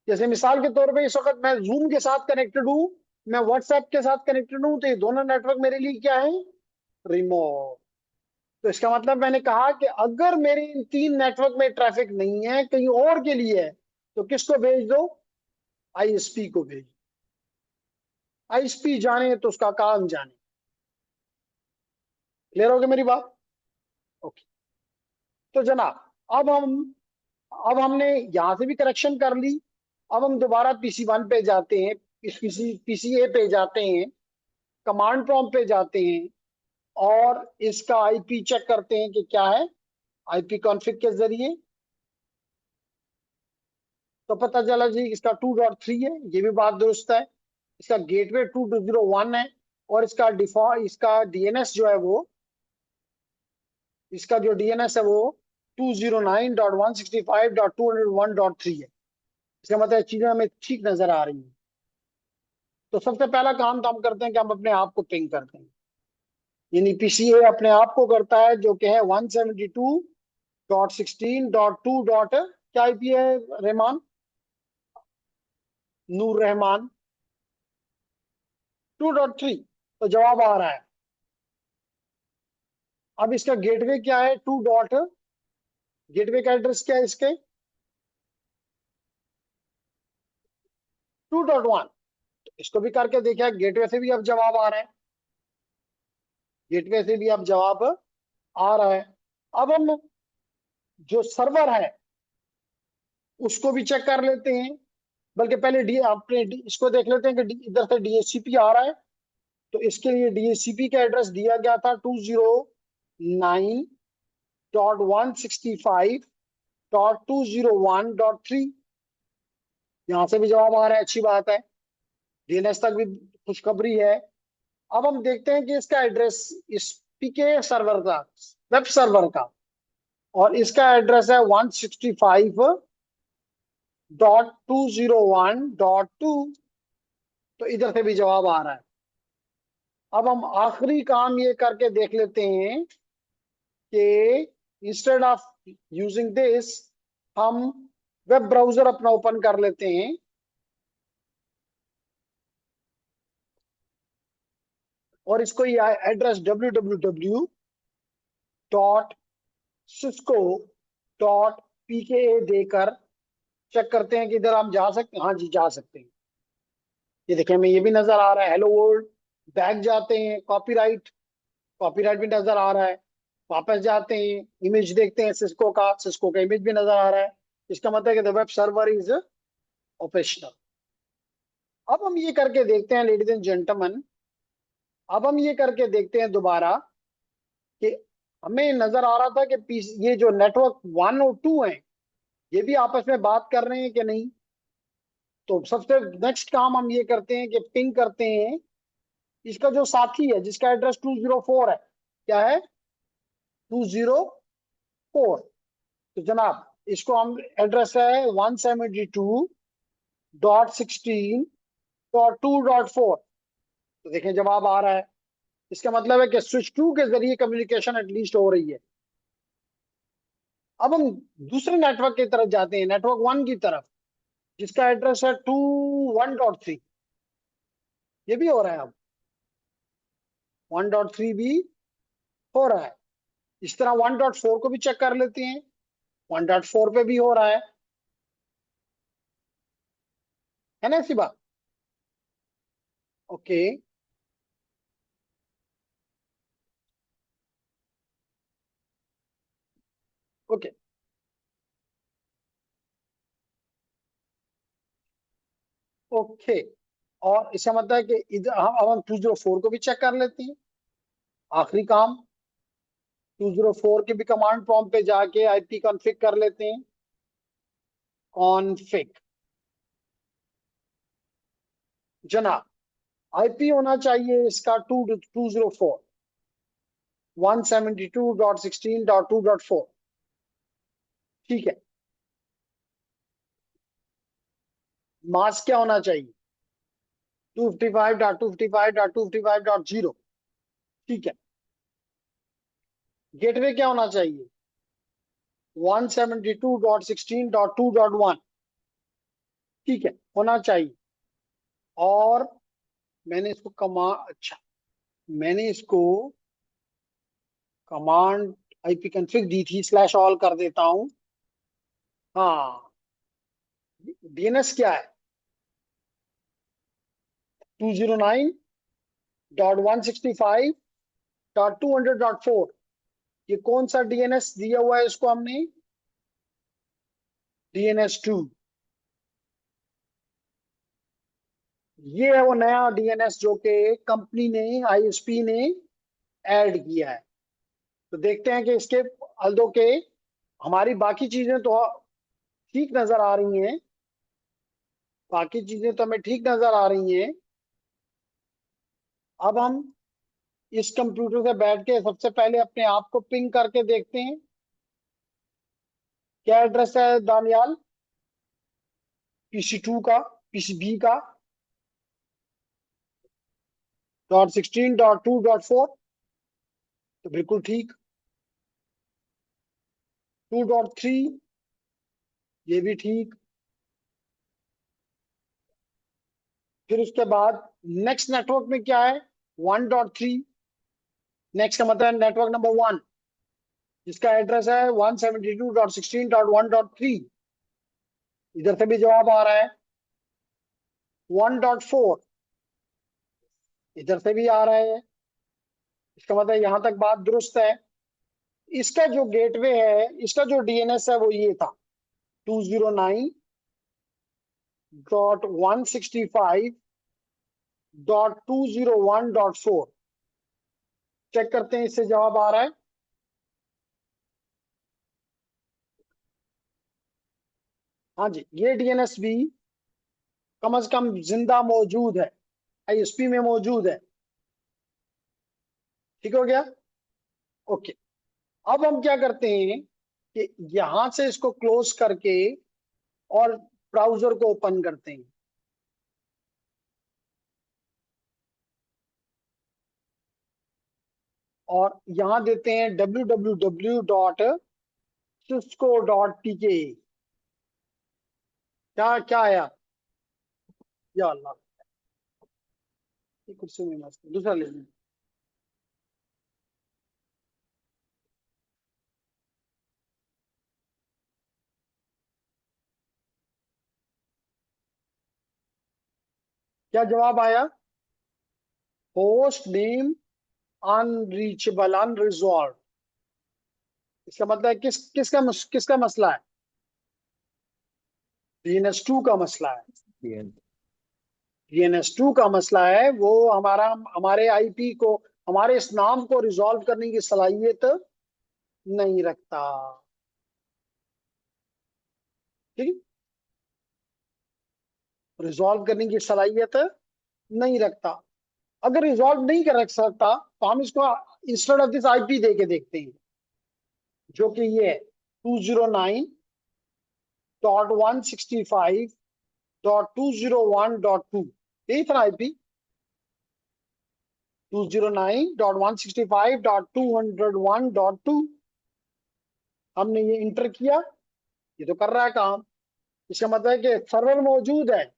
जैसे मिसाल के तौर पे इस वक्त मैं जूम के साथ कनेक्टेड हूं, मैं व्हाट्सएप के साथ कनेक्टेड हूं, तो ये दोनों नेटवर्क मेरे लिए क्या है? रिमोट। तो इसका मतलब मैंने कहा कि अगर मेरे इन तीन नेटवर्क में ट्रैफिक नहीं है, कहीं और के लिए है, तो किसको भेज दो? आईएसपी को भेज। आईएसपी जाने तो उसका काम जाने। क्लियर हो गया मेरी बात? ओके। तो जनाब, अब हम अब हमने यहां से भी करेक्शन कर ली। अब हम दोबारा पीसी 1 पे जाते हैं, इस पीसीए पे जाते हैं, कमांड प्रॉम्प्ट पे जाते हैं, और इसका आईपी चेक करते हैं कि क्या है। आईपी कॉन्फ़िग के जरिए तो पता चला जी इसका 2.3 है। ये भी बात दुरुस्त है। इसका गेटवे 2201 है, और इसका डिफॉल्ट, इसका डीएनएस जो है वो, इसका जो डीएनएस है वो 209.165.201.3 है। इसका मतलब चीजें हमें ठीक नजर आ रही हैं। तो सबसे पहला काम तो हम करते हैं कि हम अपने आप को पिंग करते हैं। यानी पीसीए अपने आप को करता है, जो कि है 172.16.2 डॉट क्या आईपी है रहमान? नूर रहमान 2.3। तो जवाब आ रहा है। अब इसका गेटवे क्या है? गेटवे का एड्रेस क्या है इसके? 2.1। इसको भी करके देखा, गेटवे से भी अब जवाब आ रहा है। गेटवे से भी अब जवाब आ रहा है। अब हम जो सर्वर है उसको भी चेक कर लेते हैं। बल्कि पहले इसको देख लेते हैं कि इधर से डीएचसीपी आ रहा है। तो इसके लिए डीएचसीपी का एड्रेस दिया गया था 209.165.201.3। यहां से भी जवाब आ रहा है, अच्छी बात है। डीएनएस तक भी खुशखबरी है। अब हम देखते हैं कि इसका एड्रेस, इस पीके सर्वर का, वेब सर्वर का, और इसका एड्रेस है 165.201.2। तो इधर से भी जवाब आ रहा है। अब हम आखिरी काम ये करके देख लेते हैं कि इंस्टेड ऑफ यूजिंग दिस, हम वेब ब्राउजर अपना ओपन कर लेते हैं, और इसको ये एड्रेस www.cisco.pka देकर चेक करते हैं कि इधर हम जा सकते हैं। हाँ जी, जा सकते हैं। ये देखिए, हमें ये भी नजर आ रहा है, हेलो वर्ल्ड। बैक जाते हैं, कॉपीराइट, कॉपीराइट भी नजर आ रहा है। वापस जाते हैं, इमेज देखते हैं, सिस्को का इमेज भी नजर आ रहा है। इसका मतलब है कि the web server is operational. अब हम ये करके देखते हैं लेडीज एंड जेंटलमैन, अब हम ये करके देखते हैं दोबारा कि हमें नजर आ रहा था कि ये जो नेटवर्क 1 और 2 हैं, ये भी आपस में बात कर रहे हैं कि नहीं। तो सबसे नेक्स्ट काम हम ये करते हैं कि पिंग करते हैं इसका जो साथी है, जिसका एड्रेस 204 है। क्या है? 204। तो जनाब, इसको हम, एड्रेस है 172.16.2.4। तो देखें जवाब आ रहा है। इसका मतलब है कि स्विच 2 के जरिए कम्युनिकेशन एटलीस्ट हो रही है। अब हम दूसरे नेटवर्क की तरफ जाते हैं, नेटवर्क 1 की तरफ, जिसका एड्रेस है 2.1.3। ये भी हो रहा है। अब 1.3 भी हो रहा है। इस तरह 1.4 को भी चेक कर लेते हैं। 1.4 पे भी हो रहा है ना, ऐसी बात? ओके। Okay, okay. और इसका मतलब है कि इधर अब हम 204 को भी चेक कर लेते हैं। आखिरी काम, 204 के भी कमांड प्रॉम्प्ट पे जाके आईपी कॉन्फ़िग कर लेते हैं। कॉन्फ़िग, जनाब, आईपी होना चाहिए इसका 204 172.16.2.4। ठीक है। मास्क क्या होना चाहिए? 255.255.255.0। ठीक है। गेटवे क्या होना चाहिए? 172.16.2.1। ठीक है, होना चाहिए। और मैंने इसको अच्छा, मैंने इसको कमांड आईपी कॉन्फ़िग दी थी, स्लैश ऑल कर देता हूं। हाँ, डीएनएस क्या है? 209.165.200.4। ये कौन सा डीएनएस दिया हुआ है इसको हमने? DNS2। ये है वो नया डीएनएस जो कि कंपनी ने, आईएसपी ने ऐड किया है। तो देखते हैं कि इसके अल्दो के हमारी बाकी चीजें तो ठीक नजर आ रही हैं, बाकी चीजें तो हमें ठीक नजर आ रही हैं। अब हम इस कंप्यूटर से बैठ के सबसे पहले अपने आप को पिंग करके देखते हैं। क्या एड्रेस है दानियाल? PC2 का, PC B का, .16.2.4। तो बिल्कुल ठीक। 2.3, ये भी ठीक। फिर उसके बाद नेक्स्ट नेटवर्क में क्या है? 1.3। नेक्स्ट का मतलब नेटवर्क नंबर 1, जिसका एड्रेस है 172.16.1.3। इधर से भी जवाब आ रहा है। 1.4, इधर से भी आ रहा है। इसका मतलब यहां तक बात दुरुस्त है। इसका जो गेटवे है, इसका जो डीएनएस है वो ये था, 209.165.201.4। चेक करते हैं इससे जवाब आ रहा है। हाँ जी, ये डीएनएस भी कम से कम जिंदा मौजूद है, आईएसपी में मौजूद है। ठीक हो गया? ओके। अब हम क्या करते हैं कि यहां से इसको क्लोज करके और ब्राउजर को ओपन करते हैं। और यहां देते हैं www.cisco.tk। क्या क्या आया? या अल्लाह, ये कुर्सी में मस्त दूसरा ले लें। क्या जवाब आया? Host name unreachable, unresolve. इसका मतलब है किसका मसला है? DNS2 का मसला है। DNS2 का मसला है, वो हमारे आईपी को, हमारे इस नाम को रिजॉल्व करने की सलाहियत नहीं रखता। ठीक है, रिजॉल्व करने की सलाहियत नहीं रखता। अगर रिजॉल्व नहीं कर रख सकता तो हम इसको इंस्टेड ऑफ दिस आईपी दे के देखते हैं, जो कि ये है 209.165.201.2। यही था आईपी, 209.165.201.2। हमने ये इंटर किया, ये तो कर रहा है काम। इसका मतलब है कि सर्वर मौजूद है,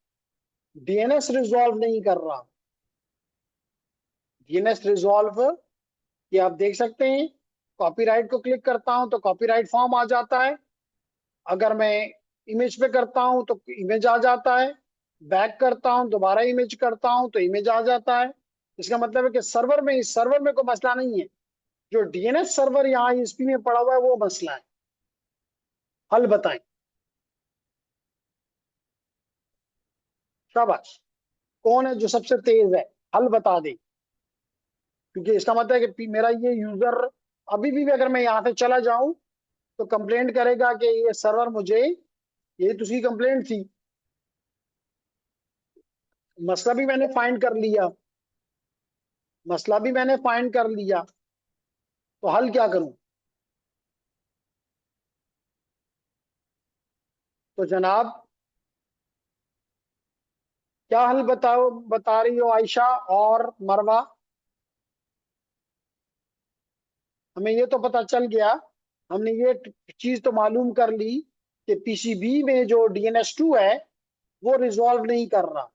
डीएनएस रिजॉल्व नहीं कर रहा। डीएनएस रिजॉल्व, ये आप देख सकते हैं। कॉपीराइट को क्लिक करता हूं तो कॉपीराइट फॉर्म आ जाता है। अगर मैं इमेज पे करता हूं तो इमेज आ जाता है। बैक करता हूं, दोबारा इमेज करता हूं तो इमेज आ जाता है। इसका मतलब है कि सर्वर में कोई मसला नहीं है। जो डीएनएस सर्वर यहाँ ईएसपी में पड़ा हुआ है वो मसला है। हल बताएं। शाबाश। कौन है जो सबसे तेज है, हल बता दे। क्योंकि इसका मतलब है कि मेरा ये यूजर अभी भी अगर मैं यहाँ से चला जाऊं तो कंप्लेंट करेगा कि ये सर्वर मुझे, ये तो उसकी कंप्लेंट थी। मसला भी मैंने फाइंड कर लिया, मसला भी मैंने फाइंड कर लिया, तो हल क्या करूं? तो जनाब, क्या हल बताओ, बता रही हो आयशा और मरवा? हमें ये तो पता चल गया, हमने ये चीज तो मालूम कर ली कि पीसीबी में जो डीएनएस 2 है वो रिजॉल्व नहीं कर रहा।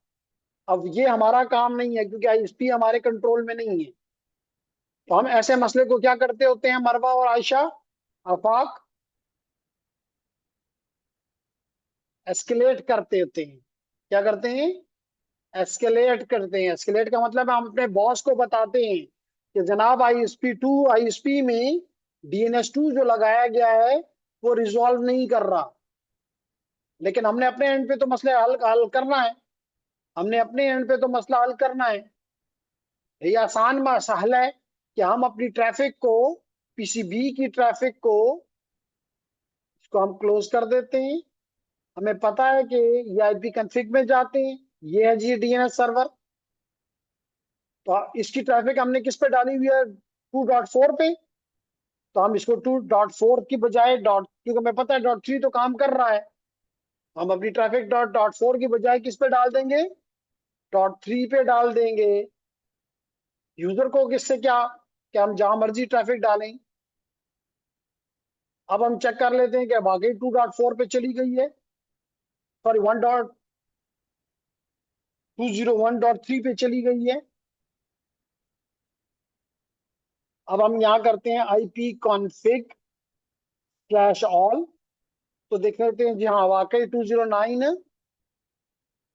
अब ये हमारा काम नहीं है क्योंकि आईएसपी हमारे कंट्रोल में नहीं है। तो हम ऐसे मसले को क्या करते होते हैं मरवा और आयशा, आफाक, एस्केलेट करते होते हैं। क्या करते हैं? एस्केलेट करते हैं। एस्केलेट का मतलब है हम अपने बॉस को बताते हैं कि जनाब आईएसपी में डीएनएस 2 जो लगाया गया है वो रिजॉल्व नहीं कर रहा। लेकिन हमने अपने एंड पे तो मसले हल हल करना है, हमने अपने एंड पे तो मसला हल करना है। ये आसान हल है कि हम अपनी ट्रैफिक को, पीसीबी की ट्रैफिक को, इसको हम क्लोज कर देते हैं। हमें पता है कि ये आईपी कॉन्फ़िग में जाते हैं, ये है जी डीएनएस सर्वर। तो इसकी ट्रैफिक हमने किस पे डाली हुई है? 2.4 पे। तो हम इसको 2.4 की बजाय डॉट, क्योंकि हमें पता है .3 तो काम कर रहा है, हम अपनी ट्रैफिक .4 की बजाय किस पे डाल देंगे? .3 पे डाल देंगे। यूजर को किससे क्या, कि हम जहां मर्जी ट्रैफिक डालें। अब हम चेक कर लेते हैं कि वाकई 2.4 पे चली गई है, सॉरी 1.201.3 पे चली गई है। अब हम यहाँ करते हैं IP config/all। तो देख लेते हैं जी हाँ वाकई 209,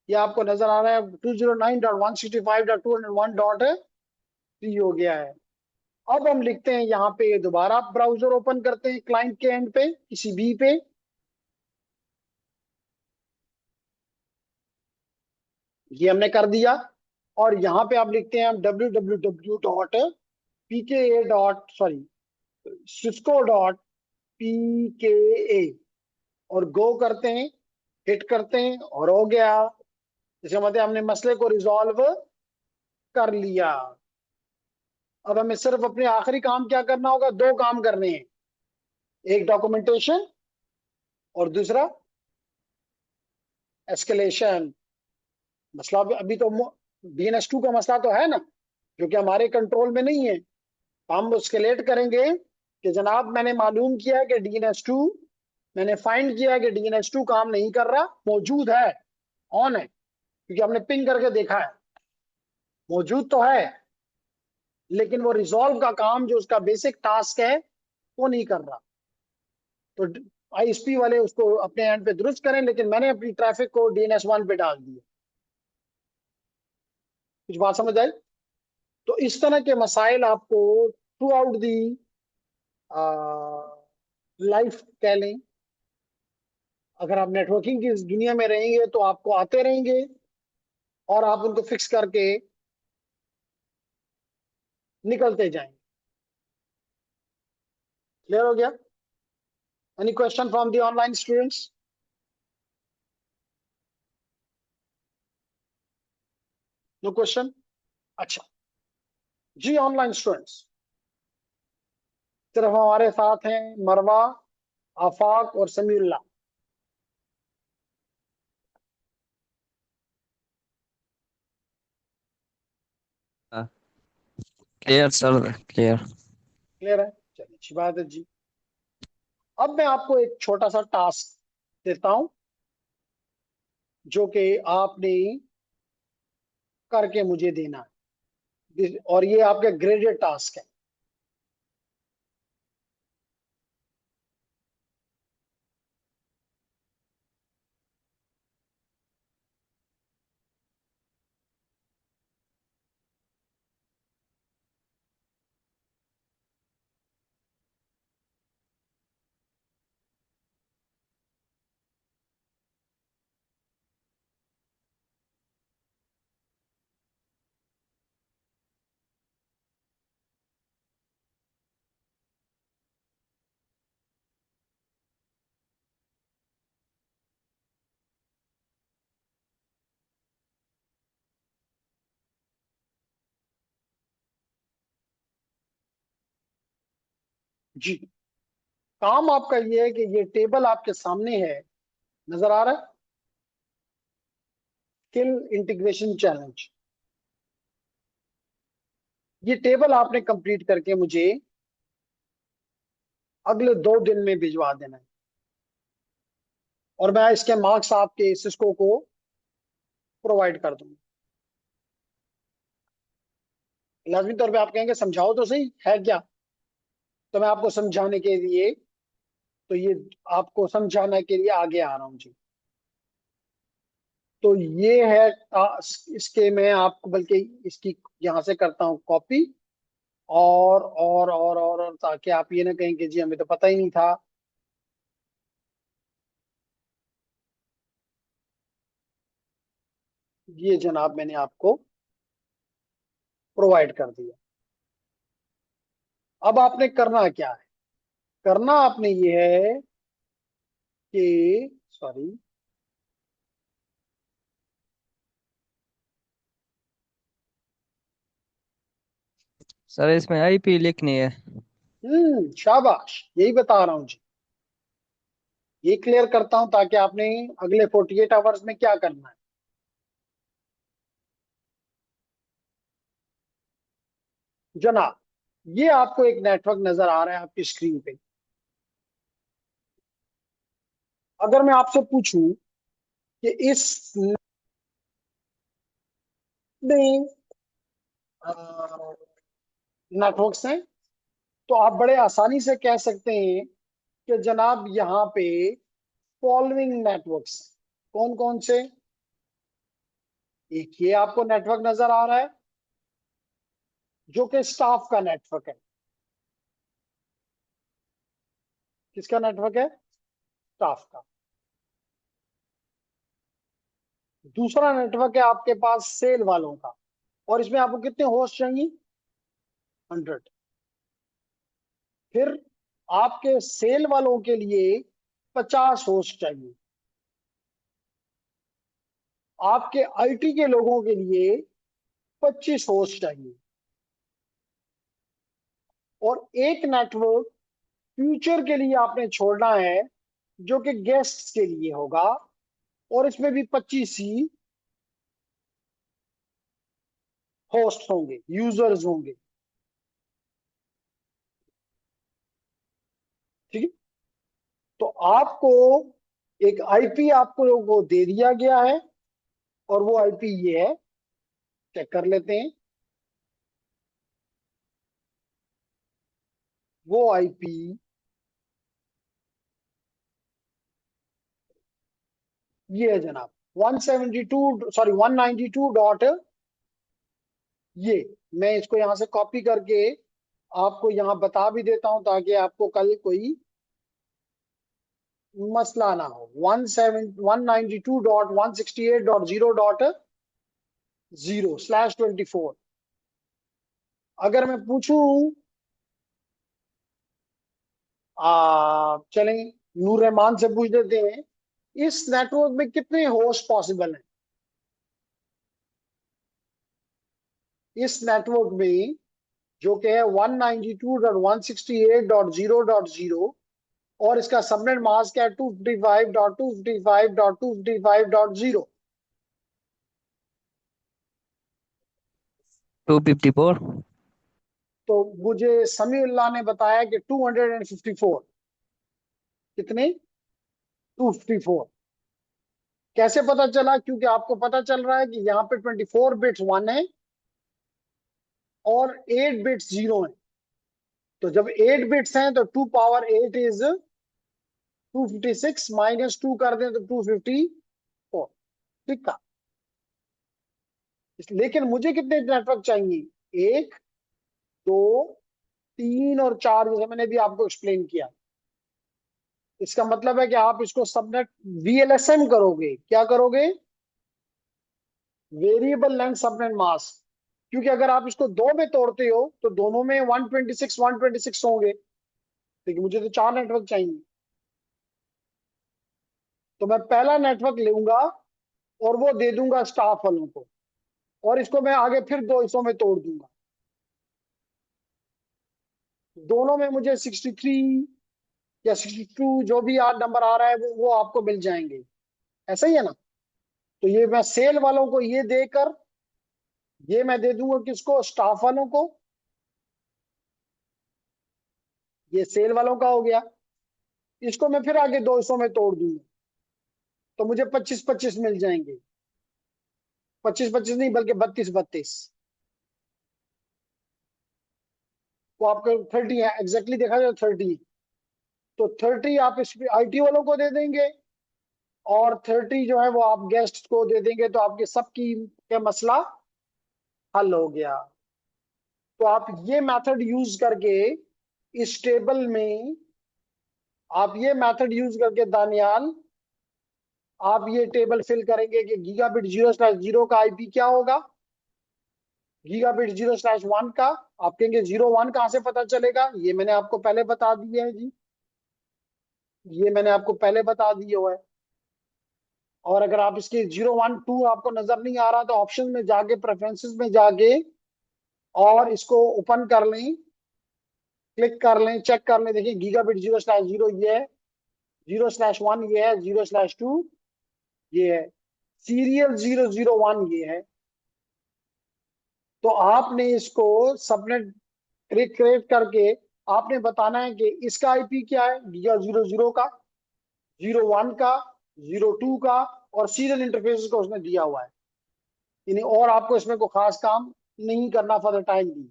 ये आपको नजर आ रहा है 209.165.201.3 हो गया है। अब हम लिखते हैं यहाँ पे, दोबारा ब्राउजर ओपन करते हैं क्लाइंट के एंड पे किसी भी पे, ये हमने कर दिया। और यहाँ पे आप लिखते हैं हम www.pka. cisco.pka और गो करते हैं, हिट करते हैं और हो गया। इसका मतलब हमने मसले को रिजॉल्व कर लिया। अब हमें सिर्फ अपने आखिरी काम क्या करना होगा? दो काम करने हैं, एक डॉक्यूमेंटेशन और दूसरा एस्केलेशन। मसला अभी तो डीएनएस 2 का मसला तो है ना, जो कि हमारे कंट्रोल में नहीं है। हम एस्केलेट करेंगे कि जनाब मैंने मालूम किया है कि डीएनएस 2, मैंने फाइंड किया है कि डीएनएस 2 काम नहीं कर रहा, मौजूद है, ऑन है, क्योंकि हमने पिंग करके देखा है, मौजूद तो है, लेकिन वो रिजॉल्व का काम जो उसका बेसिक टास्क है वो नहीं कर रहा। तो आईएसपी वाले उसको अपने एंड पे दुरुस्त करें, लेकिन मैंने अपनी ट्रैफिक को डीएनएस 1 पे डाल दिया। कुछ बात समझ आई? तो इस तरह के मसाइल आपको थ्रू आउट दी लाइफ कह लें, अगर आप नेटवर्किंग की इस दुनिया में रहेंगे तो आपको आते रहेंगे और आप उनको फिक्स करके निकलते जाएंगे। क्लियर हो गया? Any question from the online students? No question? अच्छा जी, ऑनलाइन स्टूडेंट्स सिर्फ हमारे साथ हैं मरवा, आफाक और Samiullah. Clear sir, clear. Clear है? चलिए अच्छी बात है जी। अब मैं आपको एक छोटा सा टास्क देता हूं जो कि आपने करके मुझे देना है, और ये आपका ग्रेडेड टास्क है। जी। काम आपका ये है कि ये टेबल आपके सामने है, नजर आ रहा है, स्किल इंटीग्रेशन चैलेंज। ये टेबल आपने कंप्लीट करके मुझे अगले 2 दिन में भिजवा देना है, और मैं इसके मार्क्स आपके सिस्को को प्रोवाइड कर दूंगा। लाजमी तौर पे आप कहेंगे समझाओ तो सही है क्या, तो मैं आपको समझाने के लिए, तो ये आपको समझाने के लिए आगे आ रहा हूँ जी। तो ये है इसके, मैं आपको बल्कि इसकी यहाँ से करता हूँ कॉपी, और ताकि आप ये ना कहें कि जी हमें तो पता ही नहीं था। ये जनाब मैंने आपको प्रोवाइड कर दिया। अब आपने करना क्या है, करना आपने ये है कि, सॉरी, सर इसमें आईपी लिखनी है। शाबाश, यही बता रहा हूँ जी। ये क्लियर करता हूं ताकि आपने अगले 48 आवर्स में क्या करना है। जनाब, ये आपको एक नेटवर्क नजर आ रहा है आपकी स्क्रीन पे। अगर मैं आपसे पूछूं कि इस में नेटवर्क्स हैं, तो आप बड़े आसानी से कह सकते हैं कि जनाब यहाँ पे फॉलोइंग नेटवर्क्स, कौन कौन से। एक ये आपको नेटवर्क नजर आ रहा है जो कि स्टाफ का नेटवर्क है। किसका नेटवर्क है? स्टाफ का। दूसरा नेटवर्क है आपके पास सेल वालों का, और इसमें आपको कितने होस्ट चाहिए? 100। फिर आपके सेल वालों के लिए 50 होस्ट चाहिए। आपके आईटी के लोगों के लिए 25 होस्ट चाहिए। और एक नेटवर्क फ्यूचर के लिए आपने छोड़ना है, जो कि गेस्ट्स के लिए होगा, और इसमें भी 25 ही होस्ट होंगे, यूजर्स होंगे। ठीक है। तो आपको एक आईपी आपको वो दे दिया गया है, और वो आईपी ये है, चेक कर लेते हैं। वो आईपी ये है जनाब, 172, सॉरी 192 ये। मैं इसको यहां से कॉपी करके आपको यहां बता भी देता हूं, ताकि आपको कल कोई मसला ना हो। 192.168.0.0/24। अगर मैं पूछूं, चलें, नूर रहमान से पूछ लेते हैं, इस नेटवर्क में कितने होस्ट पॉसिबल हैं? इस नेटवर्क में जो कि है 192.168.0.0, और इसका सबनेट मास्क है 255.255.255.0। 254। तो मुझे समीउल्लाह ने बताया कि 254। कितने? 254। कैसे पता चला? क्योंकि आपको पता चल रहा है कि यहाँ पे 24 बिट्स 1 है और 8 बिट्स 0 है। तो जब 8 बिट्स हैं तो 2 पावर 8 इज 256, -2 कर दें तो 254। ठीक है। लेकिन मुझे कितने नेटवर्क चाहिए? 1, 2, 3 और 4, जैसे मैंने भी आपको एक्सप्लेन किया। इसका मतलब है कि आप इसको सबनेट वीएलएसएम करोगे। क्या करोगे? Variable length subnet mask. क्योंकि अगर आप इसको दो में तोड़ते हो तो दोनों में 126 होंगे, लेकिन मुझे तो 4 नेटवर्क चाहिए। तो मैं पहला नेटवर्क लूंगा और वो दे दूंगा स्टाफ वालों को, और इसको मैं आगे फिर दो हिस्सों में तोड़ दूंगा। दोनों में मुझे 63 या 62 जो भी नंबर आ रहा है वो आपको मिल जाएंगे। ऐसा ही है ना? तो ये मैं सेल वालों को ये देकर, ये मैं दे दूंगा किसको, स्टाफ वालों को। ये सेल वालों का हो गया। इसको मैं फिर आगे 200 में तोड़ दूंगा, तो मुझे 25-25 मिल जाएंगे। 25-25 नहीं, बल्कि 32-32। वो आपको 30 है, एग्जैक्टली देखा जाए 30। तो 30 आप इस आईटी वालों को दे देंगे, और 30 जो है वो आप गेस्ट को दे देंगे, तो आपके सबकी क्या मसला हल हो गया। तो आप ये मेथड यूज करके इस टेबल में, आप ये मेथड यूज करके दानियाल, आप ये टेबल फिल करेंगे कि गीगाबिट 0/0 का आईपी क्या होगा, गीगाबिट 0/1 का। आप कहेंगे 0/1 कहां से पता चलेगा, ये मैंने आपको पहले बता दिया है जी, ये मैंने आपको पहले बता दिया हुआ है। और अगर आप इसके 0, 1, 2 आपको नजर नहीं आ रहा, तो ऑप्शन में जाके, प्रेफरेंसेस में जाके, और इसको ओपन कर लें, क्लिक कर लें, चेक कर लें। देखिए गीगाबिट 0/0 ये है, 0/1 ये है, 0/2 ये है, सीरियल 001 ये है। तो आपने इसको सबनेट क्रिएट क्रिएट करके आपने बताना है कि इसका आईपी क्या है, गीगा 00 का, 01 का, 02 का, और सीरियल इंटरफेस का उसने दिया हुआ है। यानी और आपको इसमें कोई खास काम नहीं करना फॉर द टाइम भी।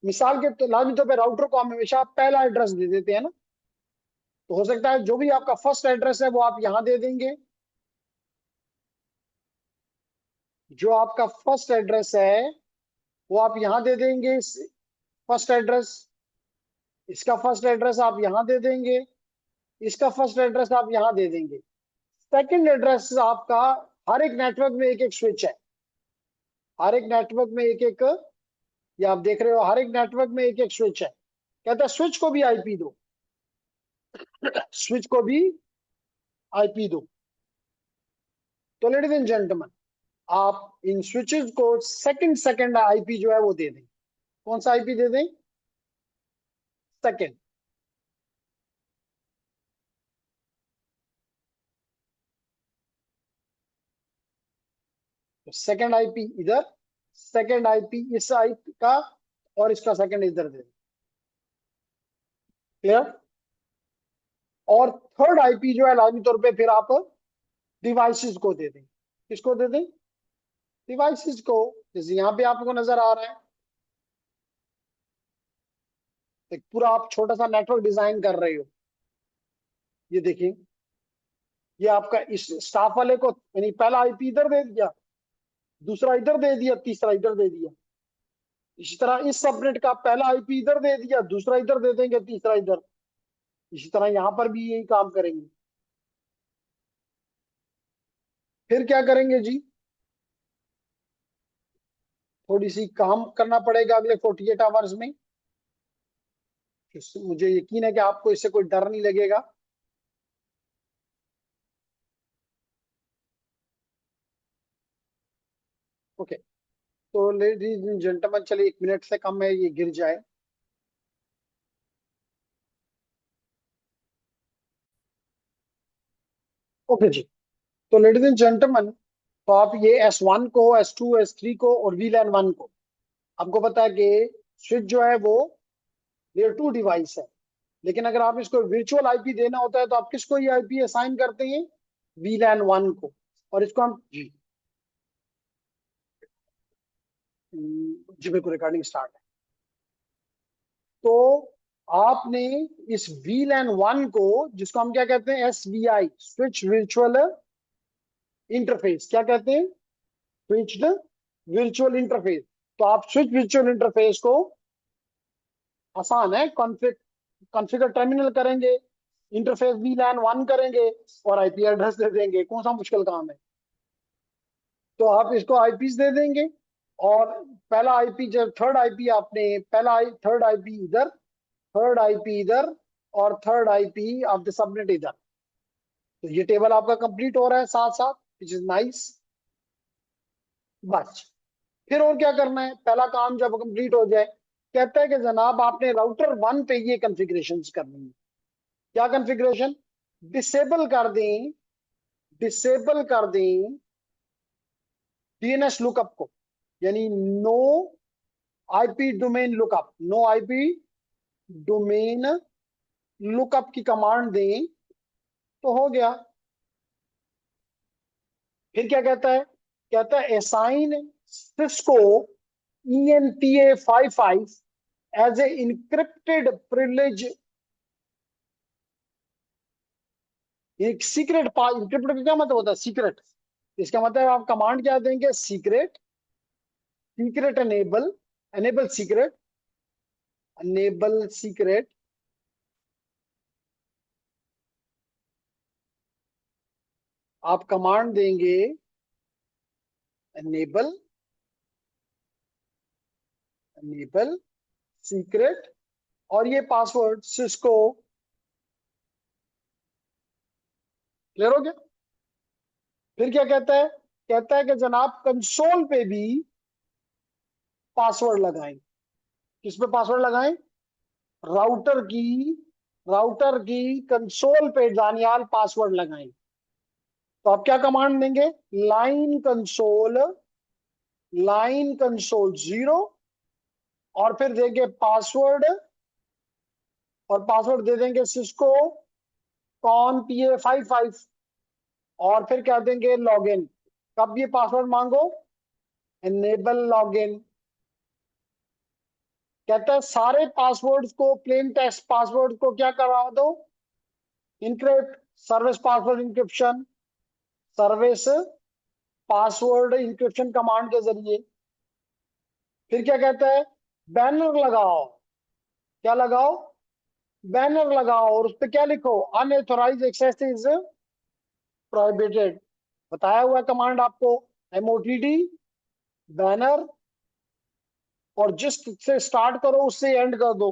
मिसाल के तो लाजमी तौर पर राउटर को हम हमेशा पहला एड्रेस दे देते हैं ना, तो हो सकता है जो भी आपका फर्स्ट एड्रेस है वो आप यहां दे देंगे। जो आपका फर्स्ट एड्रेस है वो आप यहां दे देंगे, फर्स्ट एड्रेस। इसका फर्स्ट एड्रेस आप यहां दे देंगे, इसका फर्स्ट एड्रेस आप यहां दे देंगे। सेकंड एड्रेस आपका, हर एक नेटवर्क में एक एक स्विच है, हर एक नेटवर्क में एक एक, ये आप देख रहे हो, हर एक नेटवर्क में एक एक स्विच है। कहता है स्विच को भी आईपी दो, स्विच को भी आईपी दो। तो लेडीज एंड जेंटलमैन, आप इन स्विचेस को सेकंड सेकंड आईपी जो है वो दे दें। कौन सा आईपी दे दें? सेकंड। तो सेकंड आईपी इधर, सेकंड आईपी इस आईपी का, और इसका सेकंड इधर दे दें। क्लियर? और थर्ड आईपी जो है लाजमी तौर पे फिर आप डिवाइसेस को दे दें। किसको दे दें? डिवाइसेस को। जैसे यहां पे आपको नजर आ रहा है, एक पूरा आप छोटा सा नेटवर्क डिजाइन कर रहे हो। ये देखिए, ये आपका इस स्टाफ वाले को, यानी पहला आईपी इधर दे दिया, दूसरा इधर दे दिया, तीसरा इधर दे दिया। इसी तरह इस सबनेट का पहला आईपी इधर दे दिया, दूसरा इधर दे देंगे, तीसरा इधर। इसी तरह यहां पर भी यही काम करेंगे। फिर क्या करेंगे जी? थोड़ी सी काम करना पड़ेगा अगले 48 आवर्स में। मुझे यकीन है कि आपको इससे कोई डर नहीं लगेगा। ओके। तो लेडीज एंड जेंटलमैन, चलिए 1 मिनट से कम है, ये गिर जाए। ओके जी। तो लेडीज एंड जेंटलमैन, तो आप ये S1 को, S2, S3 को और VLAN 1 को, आपको पता है कि स्विच जो है वो लेयर 2 डिवाइस है। लेकिन अगर आप इसको वर्चुअल आईपी देना होता है, तो आप किसको ये आईपी असाइन करते हैं? VLAN 1 को। और इसको हम जी, जी बिल्कुल, रिकॉर्डिंग स्टार्ट है। तो आपने इस VLAN 1 को, जिसको हम क्या कहते हैं, SVI, स्विच वर्चुअल इंटरफेस, क्या कहते हैं? Switched virtual interface. तो आप स्विच वर्चुअल इंटरफेस को, आसान है, कॉन्फ़िगर टर्मिनल करेंगे, इंटरफेस VLAN 1 करेंगे, और आईपी एड्रेस दे देंगे। कौन सा मुश्किल काम है? तो आप इसको आईपीस दे देंगे। और पहला आईपी, जब थर्ड आईपी आपने, थर्ड आईपी इधर, थर्ड आईपी इधर, और third IP of the subnet इधर। तो ये टेबल आपका कंप्लीट हो रहा है साथ साथ, विच इज नाइस। बस फिर और क्या करना है, पहला काम जब कंप्लीट हो जाए, कहता है कि जनाब आपने राउटर 1 पे ये कॉन्फ़िगरेशंस करनी है। क्या कॉन्फ़िगरेशन? डिसेबल कर दें, डिसेबल कर दें डीएनएस लुकअप को, यानी no IP domain lookup, no IP domain lookup की कमांड दें तो हो गया। फिर क्या कहता है? कहता है assign Cisco ENTA 55 as a encrypted privilege, एक सीक्रेट पास। इंक्रिप्टेड का क्या मतलब होता है? सीक्रेट। इसका मतलब आप कमांड क्या देंगे? Secret, secret enable, enable secret, enable secret. आप कमांड देंगे एनेबल, एनेबल सीक्रेट, और ये पासवर्ड सिस्को। क्लियर हो गया? फिर क्या कहता है? कहता है कि जनाब कंसोल पे भी पासवर्ड लगाएं। किस पे पासवर्ड लगाएं? राउटर की, राउटर की कंसोल पे दानियाल पासवर्ड लगाएं। तो आप क्या कमांड देंगे? लाइन कंसोल, लाइन कंसोल 0, और फिर देंगे पासवर्ड, और पासवर्ड दे देंगे सिस्को कॉन PA55, और फिर क्या देंगे? लॉगिन। कब ये पासवर्ड मांगो? Enable login. कहता है सारे पासवर्ड्स को, प्लेन टेक्स्ट पासवर्ड को क्या करवा दो? Encrypt, service password encryption, service password encryption command के जरिए। फिर क्या कहता है? बैनर लगाओ। क्या लगाओ? बैनर लगाओ, और उस पर क्या लिखो? Unauthorized access is prohibited. बताया हुआ कमांड आपको, MOTD बैनर, और जिस से स्टार्ट करो उससे एंड कर दो।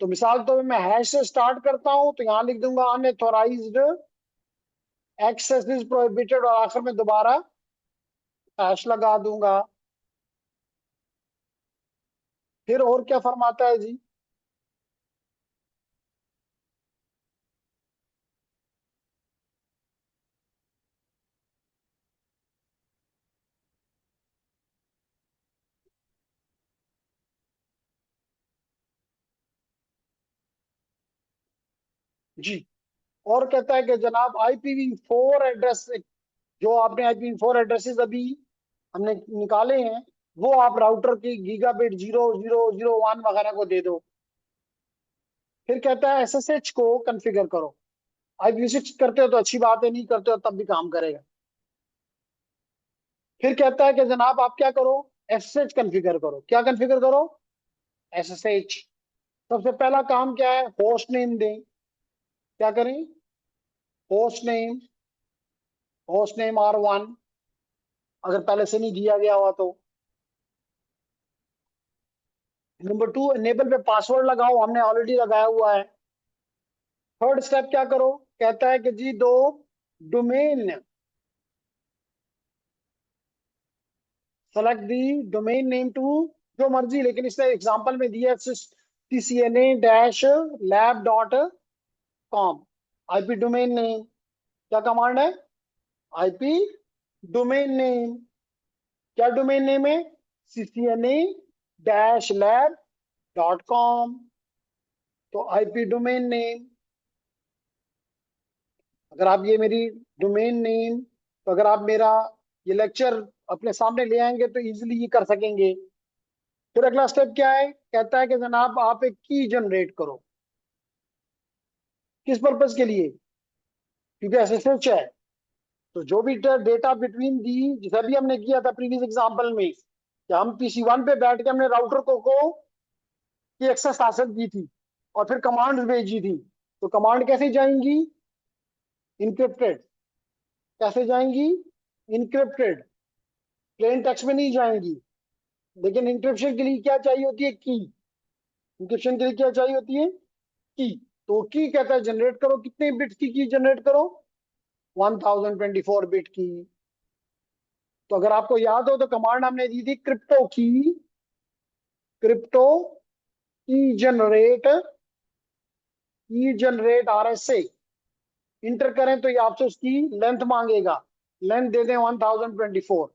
तो मिसाल तो मैं हैश से स्टार्ट करता हूं तो यहां लिख दूंगा अनऑथोराइज्ड एक्सेस इज प्रोहिबिटेड, और आखिर में दोबारा हैश लगा दूंगा। फिर और क्या फरमाता है जी? जी, और कहता है कि जनाब IPv4 एड्रेस, जो आपने IPv4 एड्रेसेस अभी हमने निकाले हैं, वो आप राउटर की गीगाबिट 0001 वगैरह को दे दो। फिर कहता है SSH को कॉन्फ़िगर करो। IPv6 करते हो तो अच्छी बात है, नहीं करते हो तब भी काम करेगा। फिर कहता है कि जनाब आप क्या करो? SSH कॉन्फ़िगर करो। क्या कॉन्फ़िगर करो? SSH। सबसे पहला काम क्या है? होस्ट नेम दें। क्या करें? Host name, host name R1, अगर पहले से नहीं दिया गया हुआ तो। नंबर 2, एनेबल पे पासवर्ड लगाओ, हमने ऑलरेडी लगाया हुआ है। थर्ड स्टेप क्या करो? कहता है कि जी दो domain, select the domain name to, जो मर्जी, लेकिन इसने एग्जांपल में दिया CCNA-lab.com। आईपी डोमेन नेम, क्या कमांड है? IP domain name. क्या डोमेन नेम है? CCNA-lab.com। तो आईपी डोमेन नेम, अगर आप ये मेरी डोमेन नेम, तो अगर आप मेरा ये लेक्चर अपने सामने ले आएंगे तो इजीली ये कर सकेंगे। फिर अगला स्टेप क्या है? कहता है कि जनाब आप एक की जनरेट करो। किस पर्पज के लिए? क्योंकि SSH है, तो जो भी डेटा बिटवीन दी, जैसा भी हमने किया था प्रीवियस एग्जांपल में, कि हम PC1 पे बैठ के हमने राउटर को की एक्सेस हासिल की थी, और फिर कमांड भेजी थी। तो कमांड कैसे जाएंगी? इनक्रिप्टेड। कैसे जाएंगी? इनक्रिप्टेड। प्लेन टेक्स्ट में नहीं जाएंगी। लेकिन इंक्रिप्शन के लिए क्या चाहिए होती है? की। इंक्रिप्शन के लिए क्या चाहिए होती है? की। तो की कहता है जनरेट करो। कितने बिट की जनरेट करो? 1024 बिट की। तो अगर आपको याद हो तो कमांड हमने दी थी क्रिप्टो की, क्रिप्टो जनरेट RSA इंटर करें तो ये आपसे उसकी लेंथ मांगेगा। लेंथ दे दें 1024।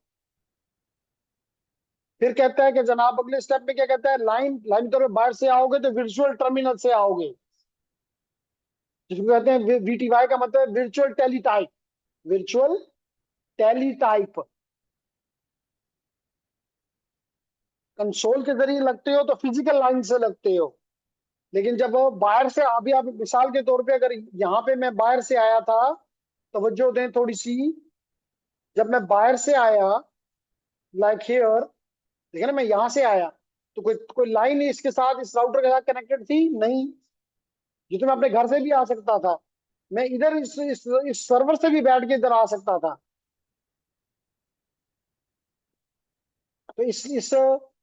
फिर कहता है कि जनाब अगले स्टेप में क्या कहता है, लाइन लाइन तौर पर बाहर से आओगे तो वर्चुअल टर्मिनल से आओगे, जिसको कहते हैं VTY का मतलब virtual teletype. Virtual teletype console के जरिए लगते हो तो फिजिकल लाइन से लगते हो, लेकिन जब वो बाहर से, अभी आप मिसाल के तौर पे अगर यहाँ पे मैं बाहर से आया था, तवज्जो दें थोड़ी सी, जब मैं बाहर से आया लाइक हियर, देखिए ना मैं यहाँ से आया, तो कोई कोई लाइन इसके साथ, इस राउटर के साथ कनेक्टेड थी नहीं। ये तो मैं अपने घर से भी आ सकता था, मैं इधर इस सर्वर से भी बैठ के इधर आ सकता था। तो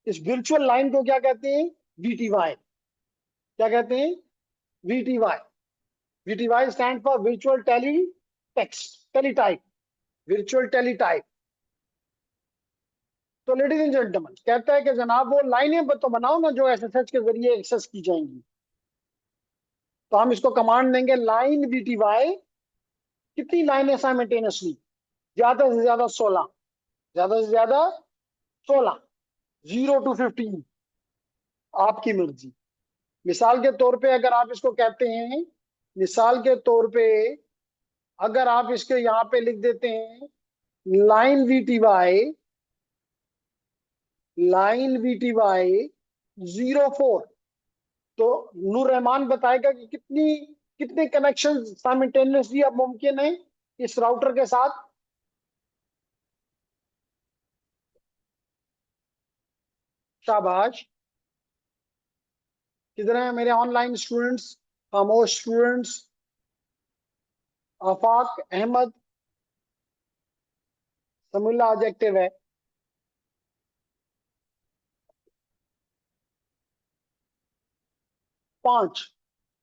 इस वर्चुअल लाइन को क्या कहते हैं, VTY। क्या कहते हैं, VTY। VTY stand for virtual tele text teletype, virtual teletype. तो लेडीज एंड जेंटलमैन कहता है कि जनाब वो लाइनें तो बनाओ ना जो SSH के जरिए एक्सेस की जाएंगी। तो हम इसको कमांड देंगे लाइन VTY। कितनी लाइनें साइमल्टेनियसली, ज्यादा से ज्यादा 16, ज्यादा से ज्यादा 16, 0 to 15, आपकी मर्जी। मिसाल के तौर पे अगर आप इसको कहते हैं, मिसाल के तौर पे अगर आप इसके यहाँ पे लिख देते हैं लाइन VTY, लाइन VTY 04, तो नूर रहमान बताएगा कि कितने कनेक्शन साइमल्टेनियसली अब मुमकिन है इस राउटर के साथ। शाबाश, कितने हैं मेरे ऑनलाइन स्टूडेंट्स, खामोश स्टूडेंट्स। आफाक अहमद, समीला आज एक्टिव है। 5,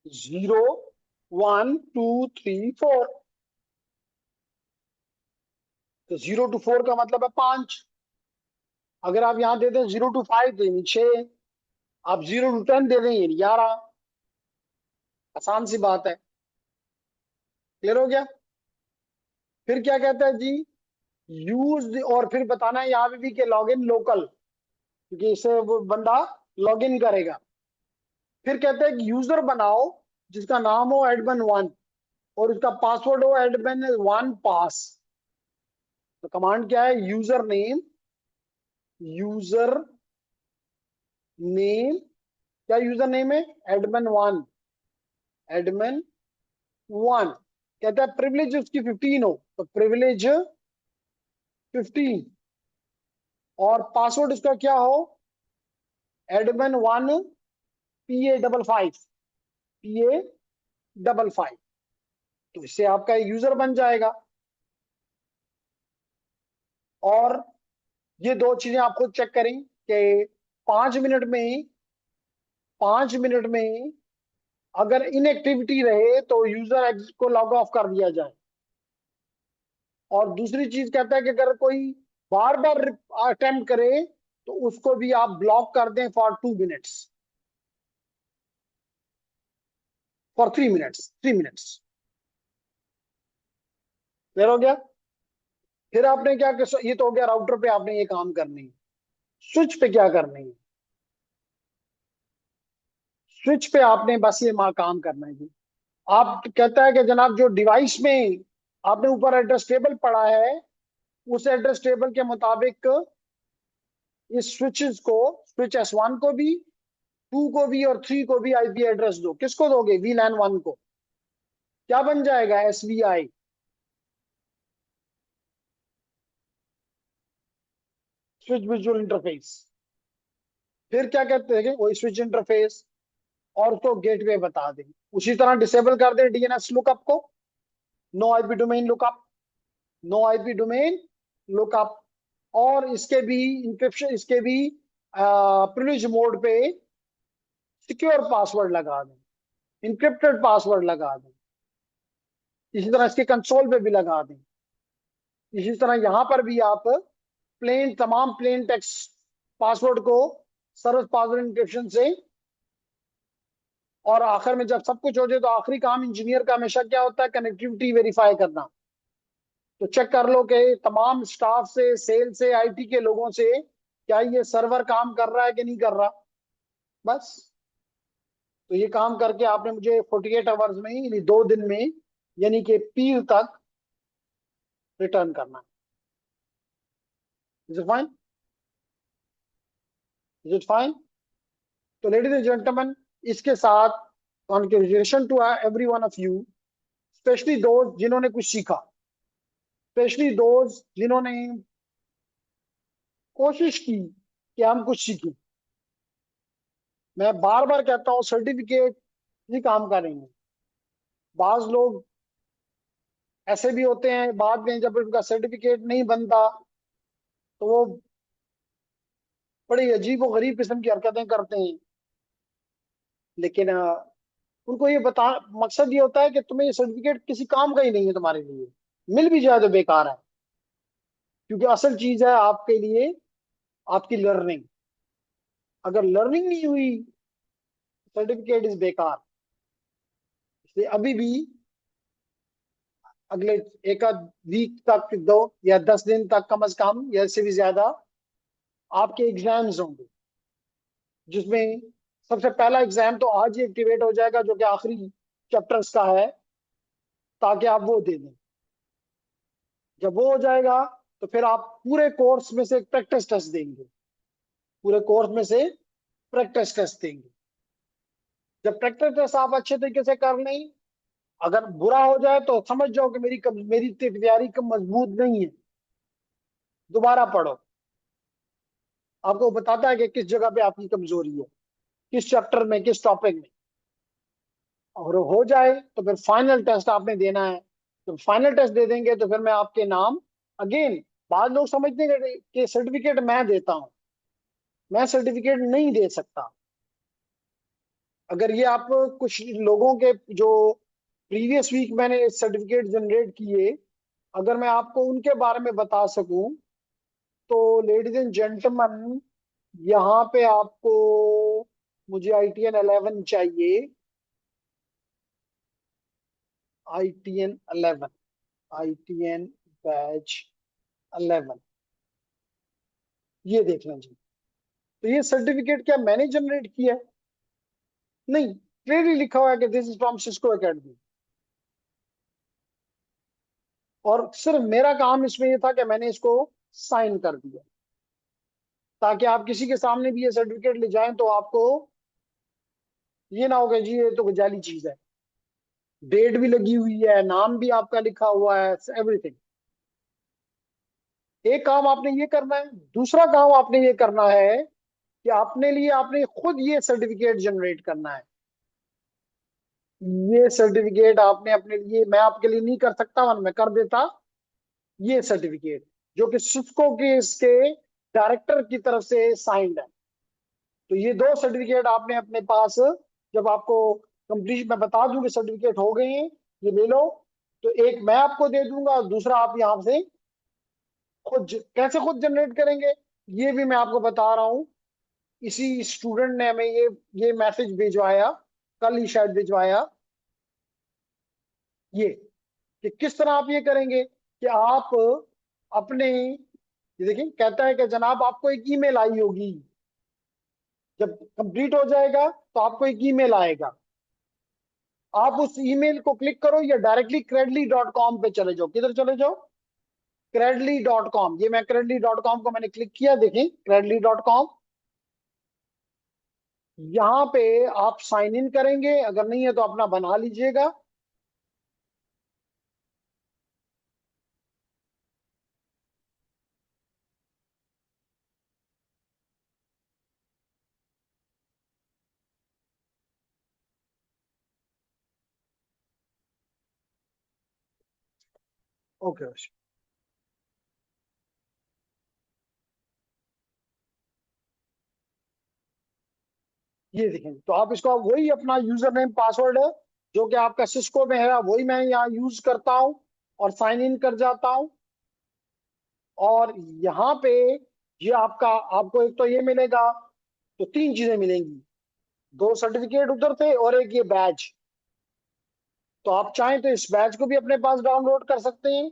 0 1 2 3 4। तो 0 to 4 का मतलब है 5। अगर आप यहां दे दें 0 to 5 तो यानी 6, आप 0 to 10 दे दें यानी 11। आसान सी बात है, क्लियर हो गया। फिर क्या कहता है जी, यूज, और फिर बताना है यहाँ पे भी कि लॉग इन लोकल, क्योंकि इससे वो बंदा लॉग इन करेगा। फिर कहते हैं कि यूजर बनाओ जिसका नाम हो एडमिन 1 और उसका पासवर्ड हो admin1 pass। तो कमांड क्या है, यूजर नेम, क्या यूजर नेम है, एडमिन 1, एडमिन 1। कहता है प्रिविलेज उसकी 15 हो, तो प्रिविलेज 15, और पासवर्ड उसका क्या हो, admin 1 PA55, तो इससे आपका यूजर बन जाएगा। और ये दो चीजें आप खुद चेक करें कि 5 मिनट में, 5 मिनट में अगर इनएक्टिविटी रहे तो यूजर एग्जिट को लॉग ऑफ कर दिया जाए। और दूसरी चीज कहता है कि अगर कोई बार बार अटेम्प्ट करे तो उसको भी आप ब्लॉक कर दें for 2 minutes, for 3 minutes, 3 minutes. Clear हो गया। फिर आपने क्या, ये तो हो गया राउटर पे आपने ये काम करनी है। स्विच पे क्या करनी है, स्विच पे आपने बस ये काम करना है जी। आप कहता है कि जनाब जो डिवाइस में आपने ऊपर एड्रेस टेबल पढ़ा है, उस एड्रेस टेबल के मुताबिक इस स्विचेस को, स्विच S1 को भी, 2 को भी और 3 को भी IP एड्रेस दो। किसको दोगे, VLAN 1 को। क्या बन जाएगा, SVI, स्विच विजुअल इंटरफेस। फिर क्या कहते हैं, वही स्विच इंटरफेस, और उसको गेटवे बता दें। उसी तरह डिसेबल कर दें DNS लुकअप को, no IP domain lookup, no IP domain lookup. और इसके भी इंक्रिप्शन, इसके भी प्रिविलेज मोड पे सिक्योर पासवर्ड लगा दें, इंक्रिप्टेड पासवर्ड लगा दें। इसी तरह इसके कंसोल पे भी लगा दें। इसी तरह यहां पर भी आप तमाम प्लेन टेक्स्ट पासवर्ड को सर्विस पासवर्ड इंक्रिप्शन से और आखिर में जब सब कुछ हो जाए तो आखिरी काम इंजीनियर का हमेशा क्या होता है, कनेक्टिविटी वेरीफाई करना। तो चेक कर लो कि तमाम स्टाफ से, सेल से, आईटी के लोगों से क्या ये सर्वर काम कर रहा है कि नहीं कर रहा, बस। तो ये काम करके आपने मुझे 48 आवर्स में, यानी 2 दिन में, यानी कि पीर तक रिटर्न करना है। Is it fine? Is it fine? तो लेडीज एंड जेंटलमैन, इसके साथ congratulation to every one of you, specially those जिन्होंने कुछ सीखा, स्पेशली दोज जिन्होंने कोशिश की कि हम कुछ सीखें। मैं बार बार कहता हूँ, सर्टिफिकेट ही काम का नहीं है। बाज लोग ऐसे भी होते हैं, बाद में जब उनका सर्टिफिकेट नहीं बनता तो वो बड़ी अजीब और गरीब किस्म की हरकतें करते हैं। लेकिन उनको ये बता, मकसद ये होता है कि तुम्हें ये सर्टिफिकेट किसी काम का ही नहीं है, तुम्हारे लिए मिल भी जाए तो बेकार है। क्योंकि असल चीज है आपके लिए आपकी लर्निंग। अगर लर्निंग नहीं हुई, सर्टिफिकेट इज बेकार। इसलिए अभी भी अगले एक आध वीक तक, 2 या 10 दिन तक कम से कम, या इससे भी ज्यादा, आपके एग्जाम्स होंगे, जिसमें सबसे पहला एग्जाम तो आज ही एक्टिवेट हो जाएगा, जो कि आखिरी चैप्टर्स का है, ताकि आप वो दे दें। जब वो हो जाएगा तो फिर आप पूरे कोर्स में से एक प्रैक्टिस टेस्ट देंगे, पूरे कोर्स में से प्रैक्टिस टेस्ट देंगे। जब प्रैक्टिस टेस्ट आप अच्छे तरीके से कर लें, अगर बुरा हो जाए तो समझ जाओ कि मेरी तैयारी कम मजबूत नहीं है, दोबारा पढ़ो। आपको बताता है कि किस जगह पे आपकी कमजोरी है, किस चैप्टर में, किस टॉपिक में। और हो जाए तो फिर फाइनल टेस्ट आपने देना है। तो फाइनल टेस्ट दे देंगे तो फिर मैं आपके नाम, अगेन, बाद लोग समझते हैं कि सर्टिफिकेट मैं देता हूं। मैं सर्टिफिकेट नहीं दे सकता। अगर ये आप कुछ लोगों के जो प्रीवियस वीक मैंने सर्टिफिकेट जनरेट किए, अगर मैं आपको उनके बारे में बता सकूं, तो लेडीज एंड जेंटलमैन, यहाँ पे आपको, मुझे ITN 11 चाहिए। ITN 11, ITN बैच 11, ये देख लें जी। तो ये सर्टिफिकेट क्या मैंने जनरेट किया है? नहीं, क्लियरली लिखा हुआ है कि this is from Cisco academy. और सिर्फ मेरा काम इसमें ये था कि मैंने इसको साइन कर दिया, ताकि आप किसी के सामने भी ये सर्टिफिकेट ले जाएं तो आपको ये ना हो कि जी ये तो जाली चीज है। डेट भी लगी हुई है, नाम भी आपका लिखा हुआ है, एवरीथिंग। एक काम आपने ये करना है। दूसरा काम आपने ये करना है कि अपने लिए आपने खुद ये सर्टिफिकेट जनरेट करना है। ये सर्टिफिकेट आपने अपने लिए, मैं आपके लिए नहीं कर सकता, वरना मैं कर देता। ये सर्टिफिकेट जो कि सिस्को के इसके डायरेक्टर की तरफ से साइंड है। तो ये 2 सर्टिफिकेट आपने अपने पास, जब आपको कंप्लीट मैं बता दूं कि सर्टिफिकेट हो गए हैं, ये ले लो। तो एक मैं आपको दे दूंगा और दूसरा आप यहां से कैसे खुद जनरेट करेंगे, ये भी मैं आपको बता रहा हूँ। इसी स्टूडेंट ने हमें ये मैसेज भिजवाया, कल ही शायद भिजवाया, ये कि किस तरह आप ये करेंगे कि आप अपने, ये देखिए, कहता है कि जनाब आपको एक ईमेल आई होगी, जब कंप्लीट हो जाएगा तो आपको एक ईमेल आएगा। आप उस ईमेल को क्लिक करो या डायरेक्टली credly.com पे चले जाओ। किधर चले जाओ? credly.com। ये मैं credly.com को मैंने क्लिक किया, देखें credly.com। यहाँ पे आप साइन इन करेंगे, अगर नहीं है तो अपना बना लीजिएगा। ओके, ये देखें। तो आप इसको, वही अपना यूजर नेम पासवर्ड है जो कि आपका सिस्को में है, वही मैं यहाँ यूज करता हूँ और साइन इन कर जाता हूँ। और यहाँ पे ये आपका, आपको एक तो ये मिलेगा, तो 3 चीजें मिलेंगी। दो सर्टिफिकेट उधर थे और एक ये बैच। तो आप चाहें तो इस बैच को भी अपने पास डाउनलोड कर सकते हैं,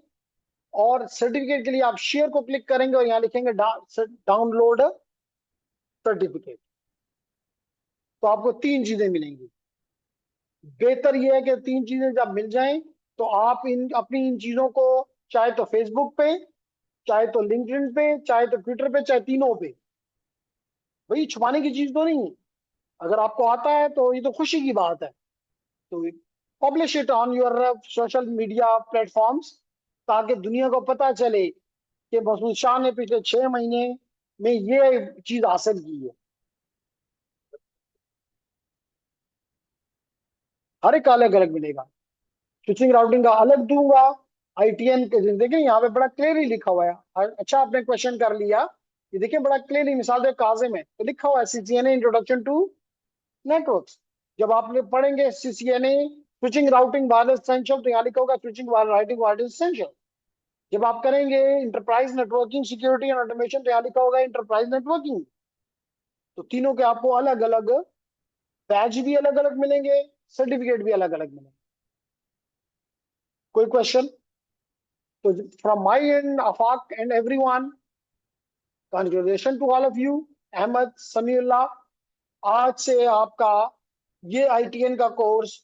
और सर्टिफिकेट के लिए आप शेयर को क्लिक करेंगे और यहाँ लिखेंगे डाउनलोड सर्टिफिकेट। तो आपको तीन चीजें मिलेंगी। बेहतर यह है कि तीन चीजें जब मिल जाएं तो आप इन अपनी इन चीजों को, चाहे तो फेसबुक पे, चाहे तो लिंक्डइन पे, चाहे तो ट्विटर पे, चाहे तीनों पे, भाई छुपाने की चीज तो नहीं है। अगर आपको आता है तो ये तो खुशी की बात है। तो publish it on your social media platforms, ताकि दुनिया को पता चले कि मसूद शाह ने पिछले 6 महीने में ये चीज हासिल की है। हर एक का अलग अलग मिलेगा। स्विचिंग राउटिंग का अलग दूंगा। आईटीएन के देखिए यहाँ पे बड़ा क्लियरली लिखा हुआ है। अच्छा आपने क्वेश्चन कर लिया। ये देखिए बड़ा क्लियरली, मिसाल दे काजिम है तो लिखा हुआ है सीसीएनए इंट्रोडक्शन टू नेटवर्क्स। जब आप लोग पढ़ेंगे CCNA switching routing wireless essential, तो यहाँ लिखा होगा स्विचिंग राउटिंग वायरलेस एसेंशियल। जब आप करेंगे enterprise networking security and automation, तो यहाँ लिखा होगा इंटरप्राइज नेटवर्किंग। तो तीनों के आपको अलग अलग बैच भी अलग अलग मिलेंगे, सर्टिफिकेट भी अलग अलग मिलेंगे। कोई क्वेश्चन? तो from my and Afaq and everyone, congratulation to all of you. Ahmad Samiullah, आज से आपका ये आईटीएन का कोर्स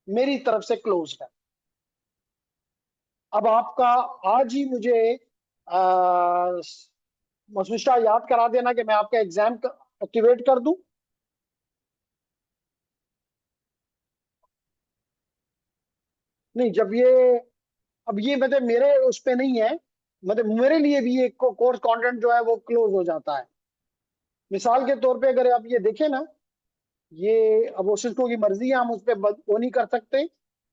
मेरी तरफ से क्लोज है। अब आपका आज ही मुझे मसविशा याद करा देना कि मैं आपका एग्जाम एक्टिवेट कर दूं। नहीं, जब ये, अब ये मतलब मेरे उस पे नहीं है, मतलब मेरे लिए भी ये कोर्स कंटेंट जो है वो क्लोज हो जाता है। मिसाल के तौर पे अगर आप ये देखें ना, ये अब वो सिस्को की मर्जी है, हम उस पर वो नहीं कर सकते।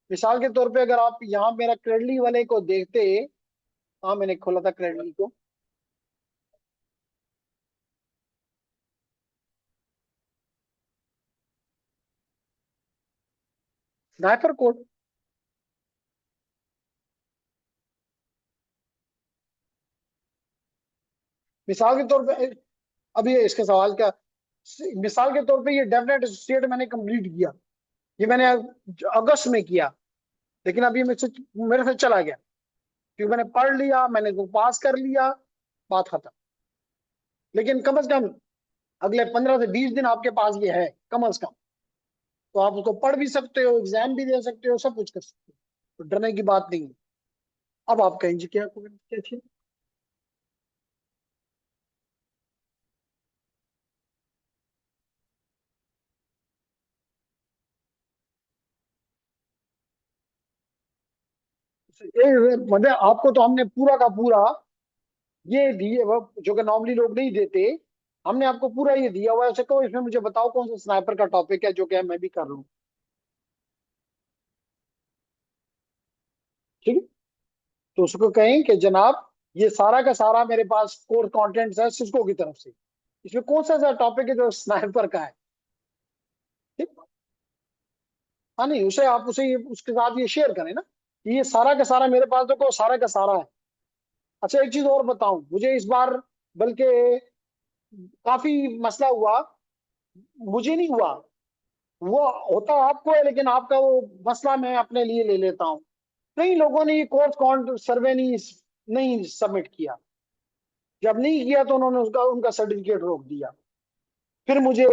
मिसाल के तौर पे अगर आप यहाँ मेरा क्रेडली वाले को देखते, हाँ मैंने खोला था क्रेडली को। स्नाइपर कोड, मिसाल के तौर पे, अब ये इसके सवाल का, मिसाल के तौर पे ये डेफिनेट एसोसिएट मैंने कंप्लीट किया, ये मैंने अगस्त में किया, लेकिन अभी मेरे से चला गया, क्योंकि मैंने पढ़ लिया, मैंने तो पास कर लिया, बात खत्म। लेकिन कम से कम अगले 15 से 20 दिन आपके पास ये है कम से कम। तो आप उसको पढ़ भी सकते हो, एग्जाम भी दे सकते हो, सब कुछ कर सकते हो। तो डरने की बात नहीं है। अब आप कहेंगे क्या क्या थी? मतलब आपको तो हमने पूरा का पूरा ये दिए, वो जो कि नॉर्मली लोग नहीं देते, हमने आपको पूरा ये दिया हुआ है। ऐसे कहो इसमें मुझे बताओ कौन सा स्नाइपर का टॉपिक है जो कि मैं भी कर लूँ। ठीक है, तो उसको कहें कि जनाब ये सारा का सारा मेरे पास कोर्स कंटेंट्स है सिस्को की तरफ से, इसमें कौन सा ऐसा टॉपिक है जो स्नाइपर का है। ठीक। हाँ नहीं, उसे आप उसे उसके साथ ये शेयर करें ना कि ये सारा का सारा मेरे पास, देखो सारा का सारा है। अच्छा एक चीज और बताऊं, मुझे इस बार बल्कि काफी मसला हुआ, मुझे नहीं हुआ, वो होता आपको है, लेकिन आपका वो मसला मैं अपने लिए ले लेता हूँ। कई लोगों ने ये कोर्स कॉन्ट सर्वे नहीं नहीं सबमिट किया। जब नहीं किया तो उन्होंने उसका उनका सर्टिफिकेट रोक दिया। फिर मुझे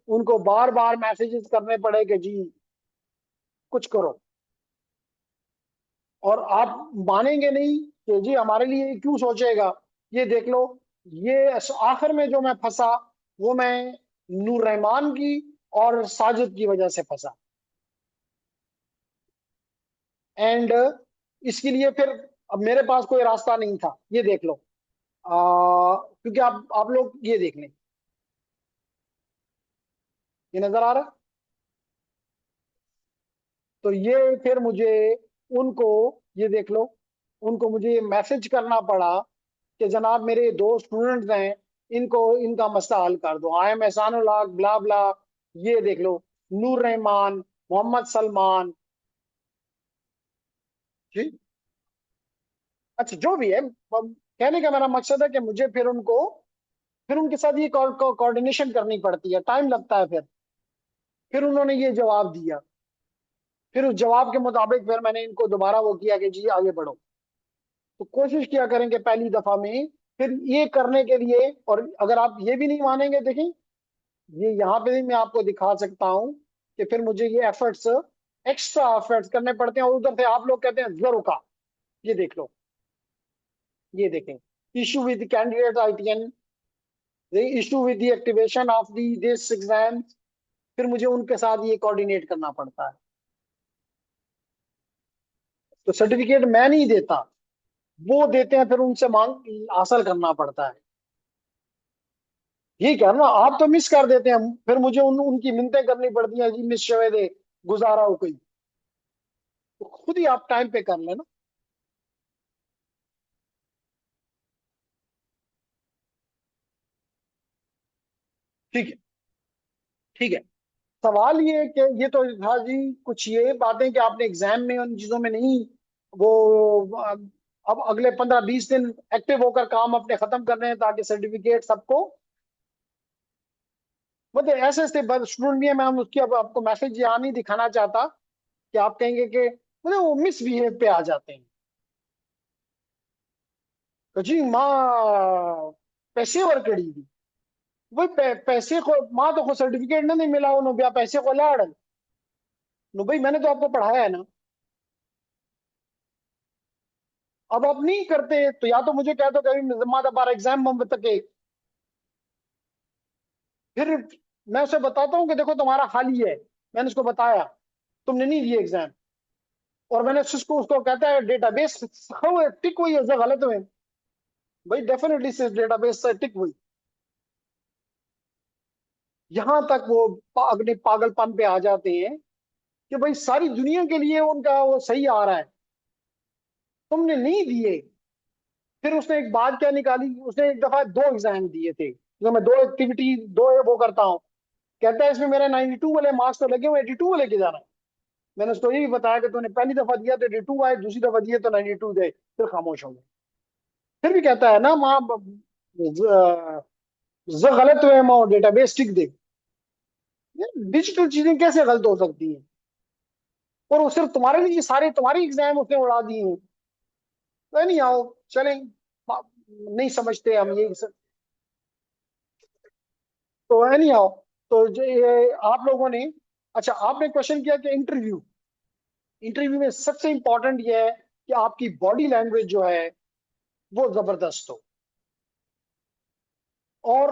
उनको बार बार मैसेजेस करने पड़े कि जी कुछ करो। और आप मानेंगे नहीं कि जी हमारे लिए क्यों सोचेगा। ये देख लो, ये आखिर में जो मैं फंसा, वो मैं नूर रहमान की और साजिद की वजह से फंसा। एंड इसके लिए फिर अब मेरे पास कोई रास्ता नहीं था। ये देख लो, क्योंकि आप लोग ये देख लें, ये नजर आ रहा है। तो ये फिर मुझे उनको, ये देख लो, उनको मुझे मैसेज करना पड़ा कि जनाब मेरे दो स्टूडेंट्स हैं, इनको इनका मसला हल कर दो। आई एम एहसानुल्लाह ब्ला ब्ला, ये देख लो, नूर रहमान, मोहम्मद सलमान। जी, अच्छा जो भी है, कहने का मेरा मकसद है कि मुझे फिर उनको, फिर उनके साथ ये कोऑर्डिनेशन करनी पड़ती है, टाइम लगता है फिर। फिर उन्होंने ये जवाब दिया, फिर उस जवाब के मुताबिक फिर मैंने इनको दोबारा वो किया कि जी आगे बढ़ो। तो कोशिश किया करेंगे पहली दफा में। फिर ये करने के लिए, और अगर आप ये भी नहीं मानेंगे, देखें ये यहाँ पे भी मैं आपको दिखा सकता हूँ कि फिर मुझे ये एफर्ट्स, एक्स्ट्रा एफर्ट्स करने पड़ते हैं, और उधर से आप लोग कहते हैं जरूर का। ये देख लो, ये देखें, issue with candidate ITM, issue with the activation of the this exam. फिर मुझे उनके साथ ये कोऑर्डिनेट करना पड़ता है। तो सर्टिफिकेट मैं नहीं देता, वो देते हैं, फिर उनसे मांग हासिल करना पड़ता है। ये क्या ना, आप तो मिस कर देते हैं, फिर मुझे उनकी मिन्नतें करनी पड़ती हैं, जी मिस शवे दे, गुजारा हो कोई। तो खुद ही आप टाइम पे कर लेना। ठीक है, ठीक है। सवाल ये है कि ये तो था जी, कुछ ये बातें कि आपने एग्जाम में उन चीजों में नहीं वो, अब अगले 15-20 दिन एक्टिव होकर काम अपने खत्म करने हैं ताकि सर्टिफिकेट सबको, मतलब ऐसे ऐसे स्टूडेंट भी है, मैं उसकी अब आपको मैसेज यहाँ नहीं दिखाना चाहता कि आप कहेंगे कि मतलब वो मिसबिहेव पे आ जाते हैं। तो जी माँ पैसे और कड़ी थी, वही पैसे को माँ तो को सर्टिफिकेट नहीं मिला उन्होंने, ब्या पैसे को लाड़ नो भाई, मैंने तो आपको पढ़ाया है ना। अब आप नहीं करते तो या तो मुझे कह दो कभी जिम्मा बार एग्जाम बम तक के, फिर मैं उसे बताता हूँ कि देखो तुम्हारा हाल ही है, मैंने उसको बताया, तुमने नहीं दिए एग्जाम। और मैंने उसको कहता है डेटाबेस टिक हुई है, गलत हुए भाई, डेफिनेटली से डेटाबेस से टिक हुई। यहां तक वो अपने पागलपन पे आ जाते हैं कि भाई सारी दुनिया के लिए उनका वो सही आ रहा है, तुमने नहीं दिए। फिर उसने एक बात क्या निकाली, उसने एक दफा 2 एग्जाम दिए थे, जो मैं 2 एक्टिविटी, दो वो करता हूँ। कहता है इसमें मेरे 92 वाले मार्क्स तो लगे हुए, 82 वाले के जाना है। मैंने उसको यही बताया कि तूने पहली दफा दिया तो 82 आए, दूसरी दफा दिए तो 92 दे, फिर खामोश हो गए। फिर भी कहता है ना माँ गलत हुए माँ डेटाबेस टिक दे। डिजिटल चीजें कैसे गलत हो सकती हैं? और वो सिर्फ तुम्हारे लिए, सारे तुम्हारे एग्जाम उसने उड़ा दिए हैं। तो नहीं आओ, चलें, नहीं समझते हम ये तो है नहीं आओ। तो ये आप लोगों ने, अच्छा आपने क्वेश्चन किया कि इंटरव्यू, इंटरव्यू में सबसे इंपॉर्टेंट ये है कि आपकी बॉडी लैंग्वेज जो है वो जबरदस्त हो। और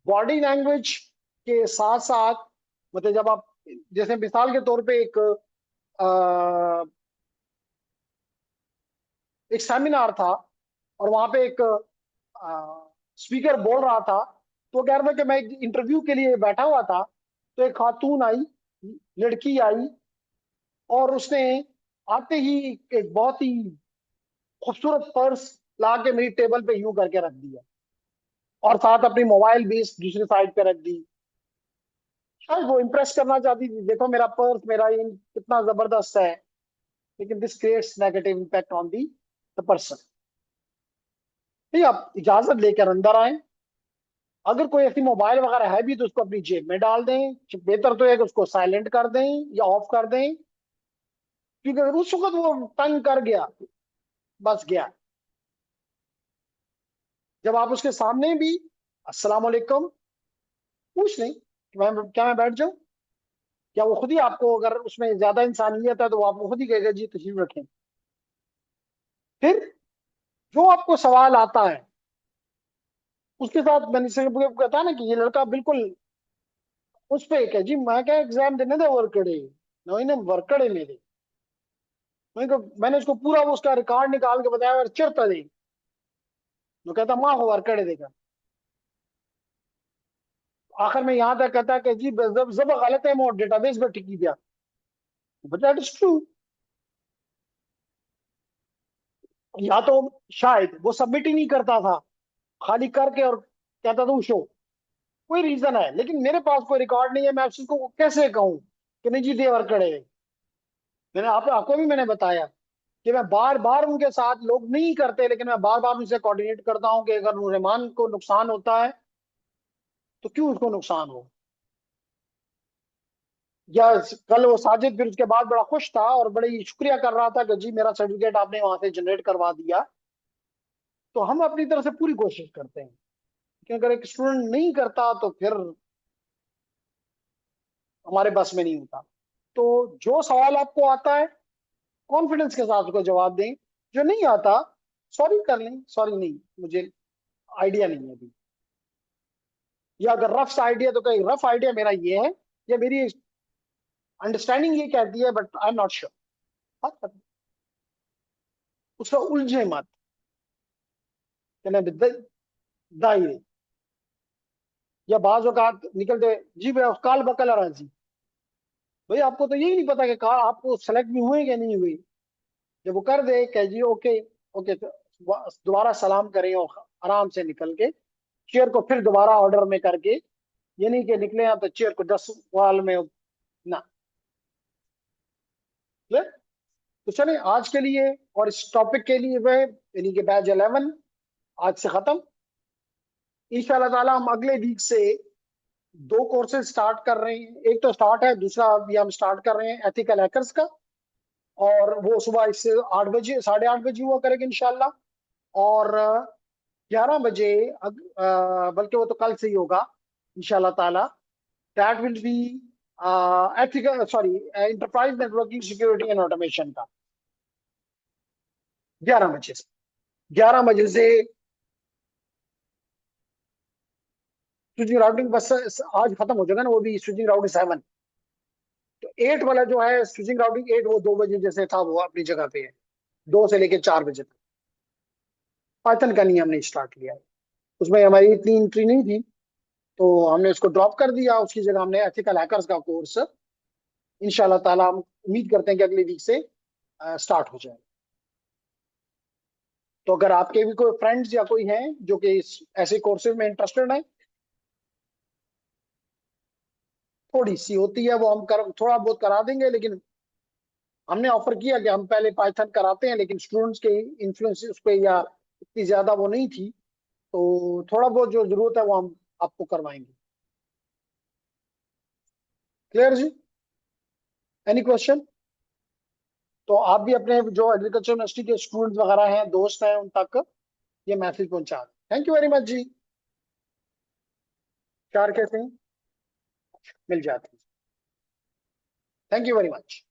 बॉडी लैंग्वेज के साथ साथ, मतलब जब आप, जैसे मिसाल के तौर पे एक सेमिनार था, और वहां पे एक स्पीकर बोल रहा था, तो कह रहा था कि मैं एक इंटरव्यू के लिए बैठा हुआ था, तो एक खातून आई, लड़की आई, और उसने आते ही एक बहुत ही खूबसूरत पर्स ला के मेरी टेबल पे यूं करके रख दिया, और साथ अपनी मोबाइल भी इस दूसरी साइड पे रख दी। शायद वो इम्प्रेस करना चाहती थी, देखो मेरा पर्स, मेरा इन कितना जबरदस्त है। लेकिन this creates negative impact on the the person. नहीं, आप इजाजत लेकर अंदर आए, अगर कोई ऐसी मोबाइल वगैरह है भी तो उसको अपनी जेब में डाल दें, बेहतर तो है कि उसको साइलेंट कर दें या ऑफ कर दें, क्योंकि अगर उस वक्त वो तंग कर गया, बस गया। जब आप उसके सामने भी अस्सलाम वालेकुम पूछ लें कि मैं बैठ जाऊं, क्या वो खुद ही आपको, अगर उसमें ज्यादा इंसानियत है तो वो आपको खुद ही कहेगा जी तशरीफ रखें। फिर जो आपको सवाल आता है उसके साथ मैंने से कहता है ना कि ये लड़का बिल्कुल उस पे है जी, मैं क्या एग्जाम देने दे वर्कड़े, नहीं ना वर्कड़े मेरे। मैंने उसको पूरा वो उसका रिकॉर्ड निकाल के बताया, और चिढ़ता दे, वो कहता माँ हो वर्कड़े देगा। आखिर में यहाँ तक कहता है कि जी जब जब गलत है वो डेटाबेस में टिकी दिया, बट दैट इज ट्रू। या तो शायद वो सबमिट ही नहीं करता था, खाली करके और कहता था शो, कोई रीजन है, लेकिन मेरे पास कोई रिकॉर्ड नहीं है, मैं उसको कैसे कहूँ कि नहीं जी देवर करे। मैंने आपको भी मैंने बताया कि मैं बार बार उनके साथ, लोग नहीं करते लेकिन मैं बार बार उनसे कोऑर्डिनेट करता हूँ कि अगर रहमान को नुकसान होता है तो क्यों उसको नुकसान हो। या कल वो साजिद फिर उसके बाद बड़ा खुश था और बड़ी शुक्रिया कर रहा था कि जी मेरा सर्टिफिकेट आपने वहां से जनरेट करवा दिया। तो हम अपनी तरफ से पूरी कोशिश करते हैं कि अगर एक स्टूडेंट नहीं करता तो फिर हमारे बस में नहीं होता। तो जो सवाल आपको आता है कॉन्फिडेंस के साथ उसको जवाब दें, जो नहीं आता सॉरी कर लें, सॉरी नहीं मुझे आइडिया नहीं है अभी, या अगर रफ आइडिया तो कहीं रफ आइडिया मेरा ये है या मेरी अंडरस्टैंडिंग ये कहती है but I am not sure. उसका उलझे मत, कहना दाई या बाज औकात निकलते जी भैया काल बकल राजी। भाई आपको तो यही नहीं पता कि कहा आपको सेलेक्ट भी हुए कि नहीं हुए। जब वो कर दे कह जी ओके, ओके तो दोबारा सलाम करें और आराम से निकल के चेयर को फिर दोबारा ऑर्डर में करके, ये नहीं कि निकले हैं तो चेयर को 10 वाल में ना। clear? तो चले आज के लिए और इस टॉपिक के लिए वह यानी कि बैच 11 आज से खत्म। इंशाल्लाह ताला हम अगले वीक से दो कोर्सेज स्टार्ट कर रहे हैं, एक तो स्टार्ट है, दूसरा अभी हम स्टार्ट कर रहे हैं एथिकल हैकर्स का। और वो सुबह इससे 8 बजे 8:30 बजे हुआ करेगा इंशाल्लाह। और 11 बजे बल्कि वो तो कल से ही होगा इंशाल्लाह ताला। That will be ethical sorry enterprise networking security and automation का 11 बजे से। 11 बजे से स्विचिंग राउटिंग बस आज खत्म हो जाएगा ना, वो भी स्विचिंग राउटिंग 7। तो 8 वाला जो है स्विचिंग राउटिंग 8 वो 2 बजे जैसे था वो अपनी जगह पे है, 2 से लेके 4 बजे तक। पाइथन का नहीं हमने स्टार्ट किया है, उसमें हमारी इतनी एंट्री नहीं थी तो हमने उसको ड्रॉप कर दिया। उसकी जगह हमने एथिकल हैकर्स का कोर्स इंशाल्लाह ताला हम उम्मीद करते हैं कि अगले वीक से स्टार्ट हो जाए। तो अगर आपके भी कोई फ्रेंड्स या कोई हैं जो कि ऐसे कोर्सेज में इंटरेस्टेड है, थोड़ी सी होती है वो हम कर थोड़ा बहुत करा देंगे, लेकिन हमने ऑफर किया कि हम पहले पाइथन कराते हैं लेकिन स्टूडेंट्स के इन्फ्लुएंस उस पर या इतनी ज्यादा वो नहीं थी, तो थोड़ा बहुत जो जरूरत है वो हम आपको करवाएंगे। क्लियर जी? Any question? तो आप भी अपने जो एग्रीकल्चर यूनिवर्सिटी के स्टूडेंट्स वगैरह हैं, दोस्त हैं, उन तक ये मैसेज पहुंचा दें। थैंक यू वेरी मच जी। चार कैसे हैं? मिल जाते हैं। Thank you very much.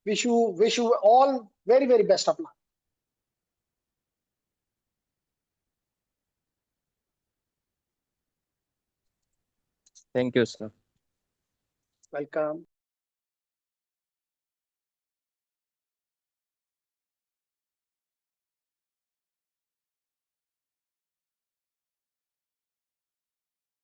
Wish you all very very best of luck. Thank you sir. Welcome.